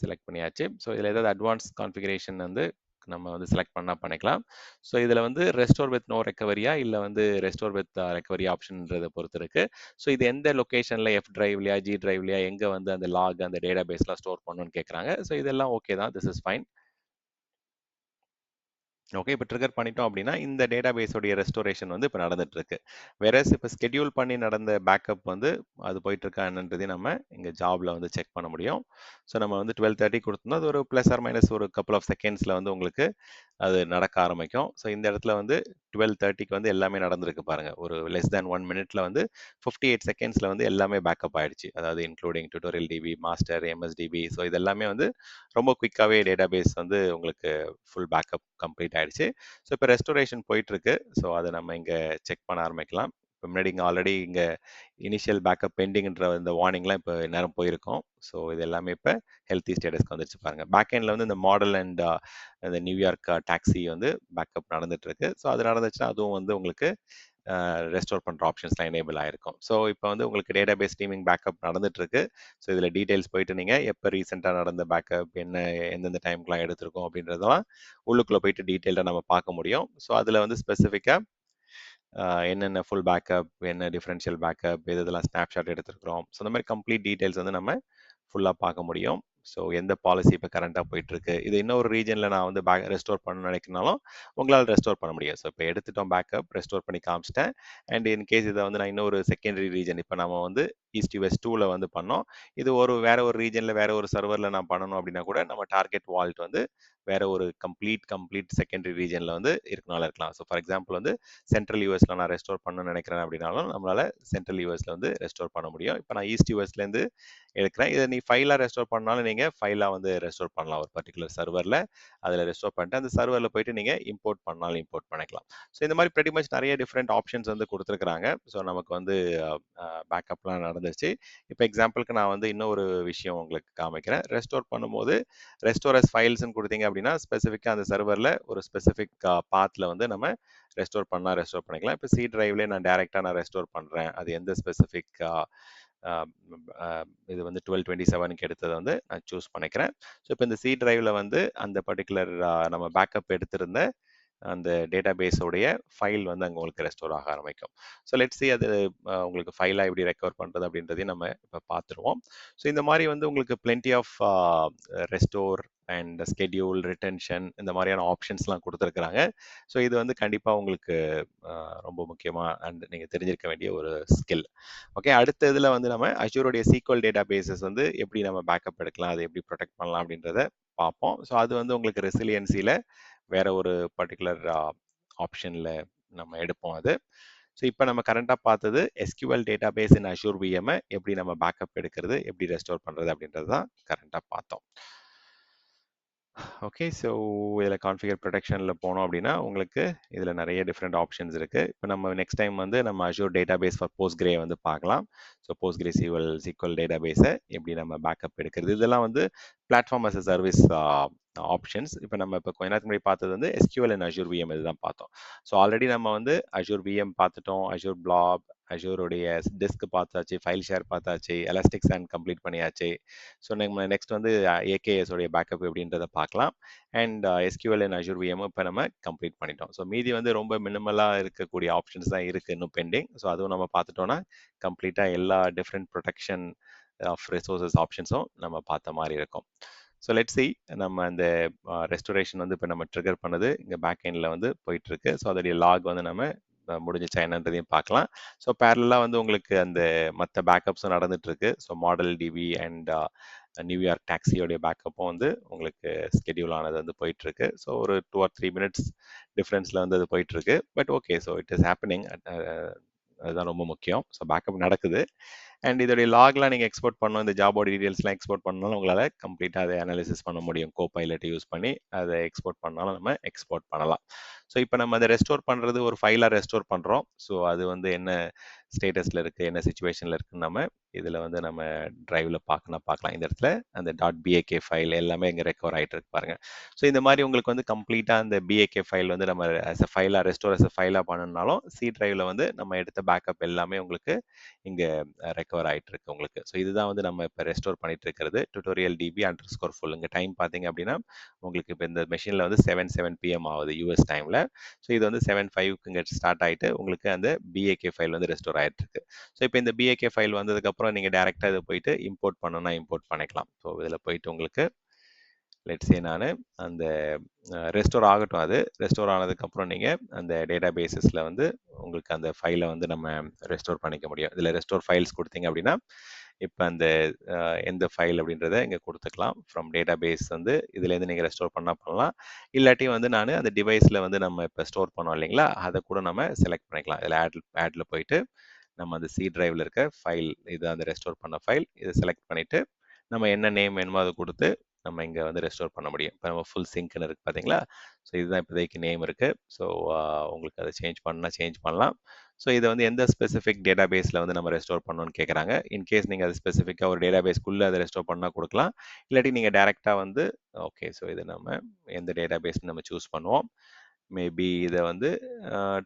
select பண்ணியாச்சு. ஸோ இதில் ஏதாவது அட்வான்ஸ் கான்ஃபிகரேஷன் வந்து நம்ம வந்து செலக்ட் பண்ணால் பண்ணிக்கலாம். ஸோ இதில் வந்து ரெஸ்டோர் வித் நோ ரெக்கவரியா இல்லை வந்து ரெஸ்டோர் வித் ரெக்கவரி ஆப்ஷன்றதை பொறுத்து இருக்கு. ஸோ இது எந்த லொக்கேஷனில் F டிரைவ்லையா G டிரைவ்லையா எங்கே வந்து அந்த லாக் அந்த டேட்டா பேஸ்லாம் ஸ்டோர் பண்ணணும்னு கேட்குறாங்க. ஸோ இதெல்லாம் ஓகே தான், திஸ் இஸ் ஃபைன். ஓகே, இப்போ ட்ரிகர் பண்ணிட்டோம் அப்படின்னா இந்த டேட்டா பேஸோடைய ரெஸ்டோரேஷன் வந்து இப்போ நடந்துட்டு இருக்கு. வேறஸ் இப்போ ஸ்கெடியூல் பண்ணி நடந்த பேக்கப் வந்து அது போயிட்டு இருக்கா என்னன்றதையும் நம்ம இங்கே ஜாப்ல வந்து செக் பண்ண முடியும். ஸோ நம்ம வந்து 12:30 கொடுத்தோம்னா அது ஒரு ப்ளஸ் ஆர் மைனஸ் ஒரு கப்புள் ஆஃப் செகண்ட்ஸில் வந்து உங்களுக்கு அது நடக்க ஆரம்பிக்கும். ஸோ இந்த இடத்துல வந்து 12:30க்கு வந்து எல்லாமே நடந்திருக்கு பாருங்க. ஒரு லெஸ் தேன் 1 மினிட்ல வந்து 58 செகண்ட்ஸில் வந்து எல்லாமே பேக்கப் ஆயிடுச்சு. அதாவது including tutorial DB, master, MSDB. So இது எல்லாமே வந்து ரொம்ப குயிக்காகவே டேட்டா பேஸ் வந்து உங்களுக்கு ஃபுல் பேக்கப் கம்ப்ளீட் ஆயிடுச்சு. ஸோ இப்போ ரெஸ்டோரேஷன் போயிட்டு இருக்கு. ஸோ அதை நம்ம இங்கே செக் பண்ண ஆரம்பிக்கலாம். இப்போ முன்னாடி இங்கே ஆல்ரெடி இங்கே இனிஷியல் பேக்கப் பெண்டிங்ன்ற இந்த வார்னிங்லாம் இப்போ நேரம் போயிருக்கோம். ஸோ இது எல்லாமே இப்போ ஹெல்த்தி ஸ்டேட்டஸ்க்கு வந்துருச்சு பாருங்க. பேக் எண்டில் வந்து இந்த மாடல் அண்ட் இந்த நியூயார்க் டாக்ஸி வந்து பேக்கப் நடந்துட்டு இருக்கு. ஸோ அது நடந்துச்சுன்னா அதுவும் வந்து உங்களுக்கு ரெஸ்டோர் பண்ணுற ஆப்ஷன்ஸ்லாம் எனேபிள் ஆயிருக்கும். ஸோ இப்போ வந்து உங்களுக்கு டேட்டா பேஸ் ஸ்ட்ரீமிங் பேக்கப் நடந்துட்டு இருக்கு. ஸோ இதில் டீடைல்ஸ் போயிட்டு நீங்கள் எப்போ ரீசெண்டாக நடந்த பேக்கப் என்ன எந்தெந்த டைம்க்குலாம் எடுத்திருக்கோம் அப்படின்றதெல்லாம் உள்ளுக்குள்ளே போயிட்டு டீட்டெயிலாக நம்ம பார்க்க முடியும். ஸோ அதில் வந்து ஸ்பெசிஃபிக்காக என்னென்ன ஃபுல் பேக்கப், என்ன டிஃபரன்ஷியல் பேக்கப், இதெல்லாம் ஸ்னாப்ஷாட் எடுத்திருக்கிறோம். ஸோ இந்த மாதிரி கம்ப்ளீட் டீடைல்ஸ் வந்து நம்ம ஃபுல்லாக பார்க்க முடியும். ஸோ எந்த பாலிசி இப்போ கரண்டாக போயிட்டு இருக்கு இது இன்னொரு ரீஜனில் நான் வந்து ரெஸ்டோர் பண்ணணும்னு நினைக்கிறனாலும் உங்களால் ரெஸ்டோர் பண்ண முடியும். ஸோ இப்போ எடுத்துட்டோம் பேக்கப் ரெஸ்டோர் பண்ணி காமிச்சிட்டேன். அண்ட் இன் கேஸ் இதை வந்து நான் இன்னொரு செகண்டரி ரீஜன் இப்போ நம்ம வந்து ஈஸ்ட் வெஸ்ட் 2ல வந்து பண்ணோம். இது வேற ஒரு ரீஜனில் வேற ஒரு சர்வரில் நான் பண்ணணும் அப்படின்னா கூட நம்ம டார்கெட் வால்ட் வந்து வேற ஒரு கம்ப்ளீட் செகண்டரி ரீஜனில் வந்து இருக்கனால இருக்கலாம். ஸோ ஃபார் எக்ஸாம்பிள் வந்து சென்ட்ரல் யூஎஸ்ல நான் ரெஸ்டோர் பண்ணணும்னு நினைக்கிறேன் அப்படின்னாலும் நம்மளால சென்ட்ரல் யூஎஸ்ல வந்து ரெஸ்டோர் பண்ண முடியும். இப்போ நான் ஈஸ்ட் யூஎஸ்லேருந்து எடுக்கிறேன். இதை நீ ஃபைலாக ரெஸ்டோர் பண்ணாலும் நீங்கள் ஃபைலாக வந்து ரெஸ்டோர் பண்ணலாம் ஒரு பர்டிகுலர் சர்வரில். அதில் ரெஸ்டோர் பண்ணிட்டு அந்த சர்வரில் போயிட்டு நீங்கள் இம்போர்ட் பண்ணாலும் இம்போர்ட் பண்ணிக்கலாம். ஸோ இந்த மாதிரி pretty much நிறைய டிஃப்ரெண்ட் ஆப்ஷன்ஸ் வந்து கொடுத்துருக்குறாங்க. ஸோ நமக்கு வந்து பேக்கப்லாம் நடந்துச்சு. இப்போ எக்ஸாம்பிளுக்கு நான் வந்து இன்னொரு விஷயம் உங்களுக்கு காமிக்கிறேன். ரெஸ்டோர் பண்ணும்போது ரெஸ்டோரஸ் ஃபைல்ஸ்ன்னு கொடுத்தீங்க அப்படின்னா ஸ்பெசிஃபிக்காக அந்த சர்வரில் ஒரு ஸ்பெசிஃபிக் பாத்தில் வந்து நம்ம ரெஸ்டோர் பண்ணிக்கலாம். இப்போ சி டிரைவ்லேயே நான் டேரெக்டாக நான் ரெஸ்டோர் பண்ணுறேன். அது எந்த ஸ்பெசிஃபிக் இது வந்து 1227க்கு எடுத்ததை வந்து நான் சூஸ் பண்ணிக்கிறேன். ஸோ இப்போ இந்த சி டிரைவில் வந்து அந்த பர்டிகுலர் நம்ம பேக்கப் எடுத்திருந்த அந்த டேட்டா பேஸோடைய ஃபைல் வந்து அங்கே உங்களுக்கு ரெஸ்டோர் ஆக ஆரம்பிக்கும். ஸோ லெட்ஸ் சி அது உங்களுக்கு ஃபைலாக எப்படி ரெக்கவர் பண்ணுறது அப்படின்றதையும் நம்ம இப்போ பார்த்துருவோம். ஸோ இந்த மாதிரி வந்து உங்களுக்கு plenty of restore and schedule retention இந்த மாதிரியான ஆப்ஷன்ஸ்லாம் கொடுத்துருக்குறாங்க. ஸோ இது வந்து கண்டிப்பாக உங்களுக்கு ரொம்ப முக்கியமாக அண்ட் நீங்கள் தெரிஞ்சிருக்க வேண்டிய ஒரு ஸ்கில். ஓகே, அடுத்த இதில் வந்து நம்ம அஷூரோடைய சீக்வல் டேட்டா பேசஸ் வந்து எப்படி நம்ம பேக்கப் எடுக்கலாம், அதை எப்படி ப்ரொடெக்ட் பண்ணலாம் அப்படின்றத பார்ப்போம். ஸோ அது வந்து உங்களுக்கு ரெசிலியன்சியில் வேற ஒரு பர்டிகுலர் ஆப்ஷனில் நம்ம எடுப்போம் அது. ஸோ இப்போ நம்ம கரண்டாக பார்த்தது எஸ்கியூஎல் டேட்டா பேஸ் இன் அஷூர் விஎம்ஐ எப்படி நம்ம பேக்கப் எடுக்கிறது, எப்படி ரெஸ்டோர் பண்ணுறது அப்படின்றது தான் கரண்டாக பார்த்தோம். ஓகே, ஸோ இதில் கான்ஃபிகர் ப்ரொடெக்ஷனில் போனோம் அப்படின்னா உங்களுக்கு இதில் நிறைய டிஃப்ரெண்ட் ஆப்ஷன்ஸ் இருக்குது. இப்போ நம்ம நெக்ஸ்ட் டைம் வந்து நம்ம அஷூர் டேட்டா பேஸ் ஃபார் போஸ்ட்கிரே வந்து பார்க்கலாம். ஸோ போஸ்ட்கிரே சீக்வல் டேட்டா பேஸை எப்படி நம்ம பேக்கப் எடுக்கிறது, இதெல்லாம் வந்து platform as a service options. இப்போ நம்ம இப்போ கொஞ்ச நேரத்துக்கு முன்னாடி பார்த்தது வந்து எஸ்கியூஎல் அண்ட் அஷூர் விஎம் இதுதான் பார்த்தோம். ஸோ ஆல்ரெடி நம்ம வந்து அஷூர் விஎம் பார்த்துட்டோம், அஷூர் பிளாப், அஷூருடைய டிஸ்க் பார்த்தாச்சு, ஃபைல் ஷேர் பார்த்தாச்சு, எலாஸ்டிக் சாண்ட் கம்ப்ளீட் பண்ணியாச்சு. ஸோ நம்ம நெக்ஸ்ட் வந்து ஏகேஎஸ் உடைய பேக்கப் எப்படின்றத பார்க்கலாம். And SQL and Azure VM இப்போ நம்ம கம்ப்ளீட் பண்ணிட்டோம். ஸோ மீதி வந்து ரொம்ப மினிமலாக இருக்கக்கூடிய ஆப்ஷன்ஸ் தான் இருக்குது இன்னும் பெண்டிங். ஸோ அதுவும் நம்ம பார்த்துட்டோன்னா கம்ப்ளீட்டாக எல்லா டிஃப்ரெண்ட் ப்ரொடெக்ஷன் ஆஃப் ரிசோர்ஸஸ் ஆப்ஷன்ஸும் நம்ம பார்த்த மாதிரி இருக்கும். ஸோ லெட் சி நம்ம அந்த ரெஸ்டோரேஷன் வந்து இப்போ நம்ம ட்ரிகர் பண்ணது இங்கே பேக் எண்டில் வந்து போயிட்டு இருக்கு. ஸோ அதோடைய லாக் வந்து நம்ம முடிஞ்சிச்சா என்னன்றதையும் பார்க்கலாம். ஸோ பேரலாக வந்து உங்களுக்கு அந்த மற்ற பேக்கப்ஸும் நடந்துட்டு இருக்கு. So model TV and New York டாக்ஸியோடைய பேக்கப்பும் வந்து உங்களுக்கு ஸ்கெடியூல் ஆனது வந்து போயிட்டு இருக்கு. ஸோ ஒரு 2 or 3 minutes டிஃப்ரென்ஸில் வந்து அது போயிட்டு இருக்கு. But okay, so it is happening. அதுதான் ரொம்ப முக்கியம். ஸோ பேக்கப் நடக்குது. அண்ட் இதோடைய லாக்லாம் நீங்கள் எக்ஸ்போர்ட் பண்ணணும், இந்த ஜாபோட டீடைல்ஸ்லாம் எக்ஸ்போர்ட் பண்ணாலும் உங்களால் கம்ப்ளீட்டாக அதை அனாலிசிஸ் பண்ண முடியும். கோபைலட் யூஸ் பண்ணி அதை எக்ஸ்போர்ட் பண்ணாலும் நம்ம எக்ஸ்போர்ட் பண்ணலாம். ஸோ இப்போ நம்ம அதை ரெஸ்டோர் பண்ணுறது ஒரு ஃபைலாக ரெஸ்டோர் பண்ணுறோம். ஸோ அது வந்து என்ன ஸ்டேட்டஸில் இருக்குது, என்ன சுச்சுவேஷனில் இருக்குன்னு நம்ம இதில் வந்து நம்ம டிரைவில் பார்க்கலாம். இந்த இடத்துல அந்த .BAK ஃபைல் எல்லாமே இங்கே ரெக்கவர் ஆகிட்டு இருக்கு பாருங்க. ஸோ இந்த மாதிரி உங்களுக்கு வந்து கம்ப்ளீட்டாக அந்த BAK ஃபைல் வந்து நம்ம அஸ் அ ஃபைலாக ரெஸ்டோர் அஸ் அ ஃபைலாக பண்ணணும்னாலும் சி டிரைவில் வந்து நம்ம எடுத்த பேக்கப் எல்லாமே உங்களுக்கு இங்கே ரெக்கவர் ஆகிட்டு இருக்கு உங்களுக்கு. ஸோ இதுதான் வந்து நம்ம இப்போ ரெஸ்டோர் பண்ணிட்டு இருக்கிறது tutorial db_full. இங்கே டைம் பார்த்தீங்க அப்படின்னா உங்களுக்கு இப்போ இந்த மெஷினில் வந்து 7 PM ஆகுது யூஎஸ் டைமில். ஸோ இது வந்து 7:05 இங்கே ஸ்டார்ட் ஆகிட்டு உங்களுக்கு அந்த BAK ஃபைல் வந்து ரெஸ்டோர் ஆகிட்டு இருக்கு. ஸோ இப்போ இந்த BAK ஃபைல் வந்ததுக்கப்புறம் நீங்கள் டேரெக்டாக இதை போயிட்டு இம்போர்ட் பண்ணணும்னா இம்போர்ட் பண்ணிக்கலாம். ஸோ இதில் போயிட்டு உங்களுக்கு லெட்ஸே நான் அந்த ரெஸ்டோர் ஆகட்டும். அது ரெஸ்டோர் ஆனதுக்கப்புறம் நீங்கள் அந்த டேட்டா பேஸஸில் வந்து உங்களுக்கு அந்த ஃபைலை வந்து நம்ம ரெஸ்டோர் பண்ணிக்க முடியும். இதில் ரெஸ்டோர் ஃபைல்ஸ் கொடுத்தீங்க அப்படின்னா இப்போ அந்த எந்த ஃபைல் அப்படின்றத இங்கே கொடுத்துக்கலாம். ஃப்ரம் டேட்டா பேஸ் வந்து இதுலேருந்து நீங்கள் ரெஸ்டோர் பண்ணலாம். இல்லாட்டி வந்து நான் அந்த டிவைஸில் வந்து நம்ம இப்போ ஸ்டோர் பண்ணோம் இல்லைங்களா, அதை கூட நம்ம செலக்ட் பண்ணிக்கலாம். இதில் ஆடில் போயிட்டு நம்ம அந்த சி டிரைவில் இருக்க ஃபைல் இது அந்த ரெஸ்டோர் பண்ண ஃபைல் இதை செலக்ட் பண்ணிவிட்டு நம்ம என்ன நேம் வேணுமோ அதை கொடுத்து நம்ம இங்கே வந்து ரெஸ்டோர் பண்ண முடியும். இப்போ நம்ம ஃபுல் சிங்க்னு இருக்குது பார்த்தீங்களா. ஸோ இதுதான் இப்போதைக்கு நேம் இருக்குது. ஸோ உங்களுக்கு அதை சேஞ்ச் பண்ணலாம். ஸோ இதை வந்து எந்த ஸ்பெசிஃபிக் டேட்டா பேஸில் வந்து நம்ம ரெஸ்டோர் பண்ணணும்னு கேட்குறாங்க. இன்கேஸ் நீங்கள் அது ஸ்பெசிஃபிக்காக ஒரு டேட்டா பேஸ்க்குள்ளே அதை ரெஸ்டோர் பண்ணால் கொடுக்கலாம். இல்லாட்டி நீங்கள் டேரெக்டாக வந்து ஓகே, ஸோ இதை நம்ம எந்த டேட்டா பேஸ்னு நம்ம சூஸ் பண்ணுவோம். மேபி இதை வந்து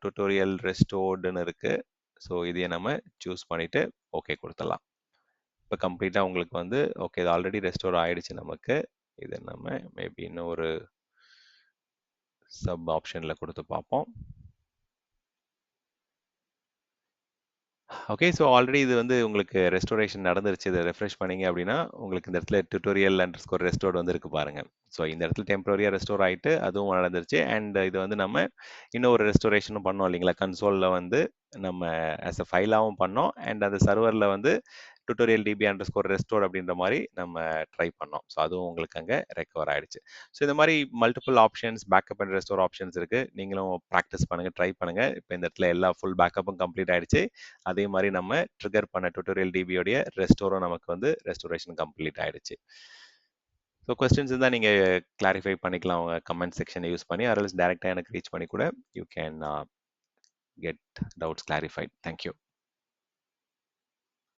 டுட்டோரியல் ரெஸ்டோர்டுன்னு இருக்குது. ஸோ இதையே நம்ம சூஸ் பண்ணிவிட்டு ஓகே கொடுத்துடலாம். இப்போ கம்ப்ளீட்டாக உங்களுக்கு வந்து ஓகே இது ஆல்ரெடி ரெஸ்டோர் ஆகிடுச்சு நமக்கு. இதை நம்ம மேபி இன்னும் ஒரு சப் ஆப்ஷனில் கொடுத்து பார்ப்போம். ஓகே. ஸோ ஆல்ரெடி இது வந்து உங்களுக்கு ரெஸ்டோரேஷன் நடந்துருச்சு. இத ரெஃப்ரெஷ் பண்ணீங்க அப்படின்னா, உங்களுக்கு இந்த இடத்துல டியூட்டோரியல் அண்டர்ஸ்கோர் ரெஸ்டோர்ட் வந்திருக்கு பாருங்க. ஸோ இந்த இடத்துல டெம்பரரியா ரெஸ்டோர் ஆயிட்டு அதுவும் நடந்துருச்சு. அண்ட் இது வந்து நம்ம இன்னொரு ரெஸ்டோரேஷனும் பண்ணோம் இல்லைங்களா? கன்சோல்ல வந்து நம்ம ஆஸ் அ ஃபைலாவும் பண்ணோம். அண்ட் அந்த சர்வர்ல வந்து டியூட்டோரியல் டிபி அண்டர்ஸ்கோர் ரெஸ்டோர் அப்படின்ற மாரி நம்ம ட்ரை பண்ணோம். ஸோ அதுவும் உங்களுக்கு அங்க ரெக்கவர் ஆயிடுச்சு. ஸோ இந்த மாரி multiple options, backup and restore options இருக்கு. நீங்களும் பிராக்டிஸ் பண்ணுங்க, ட்ரை பண்ணுங்க. இப்ப இந்த இடத்துல எல்லா ஃபுல் பேக்கப்பும் கம்ப்ளீட் ஆயிடுச்சு. அதே மாரி நம்ம ட்ரிகர் பண்ண டியூட்டோரியல் டிபியோடைய ரெஸ்டோரும் நமக்கு வந்து ரெஸ்டோரேஷன் கம்ப்ளீட் ஆயிடுச்சு. ஸோ கொஸ்டின்ஸ் இருந்தா நீங்க கிளாரிஃபை பண்ணிக்கலாம் உங்க கமெண்ட் செக்ஷனை யூஸ் பண்ணி. ஆர் எல்ஸ் டைரக்ட்டா எனக்கு ரீச் பண்ணி கூட you can get doubts clarified. Thank you.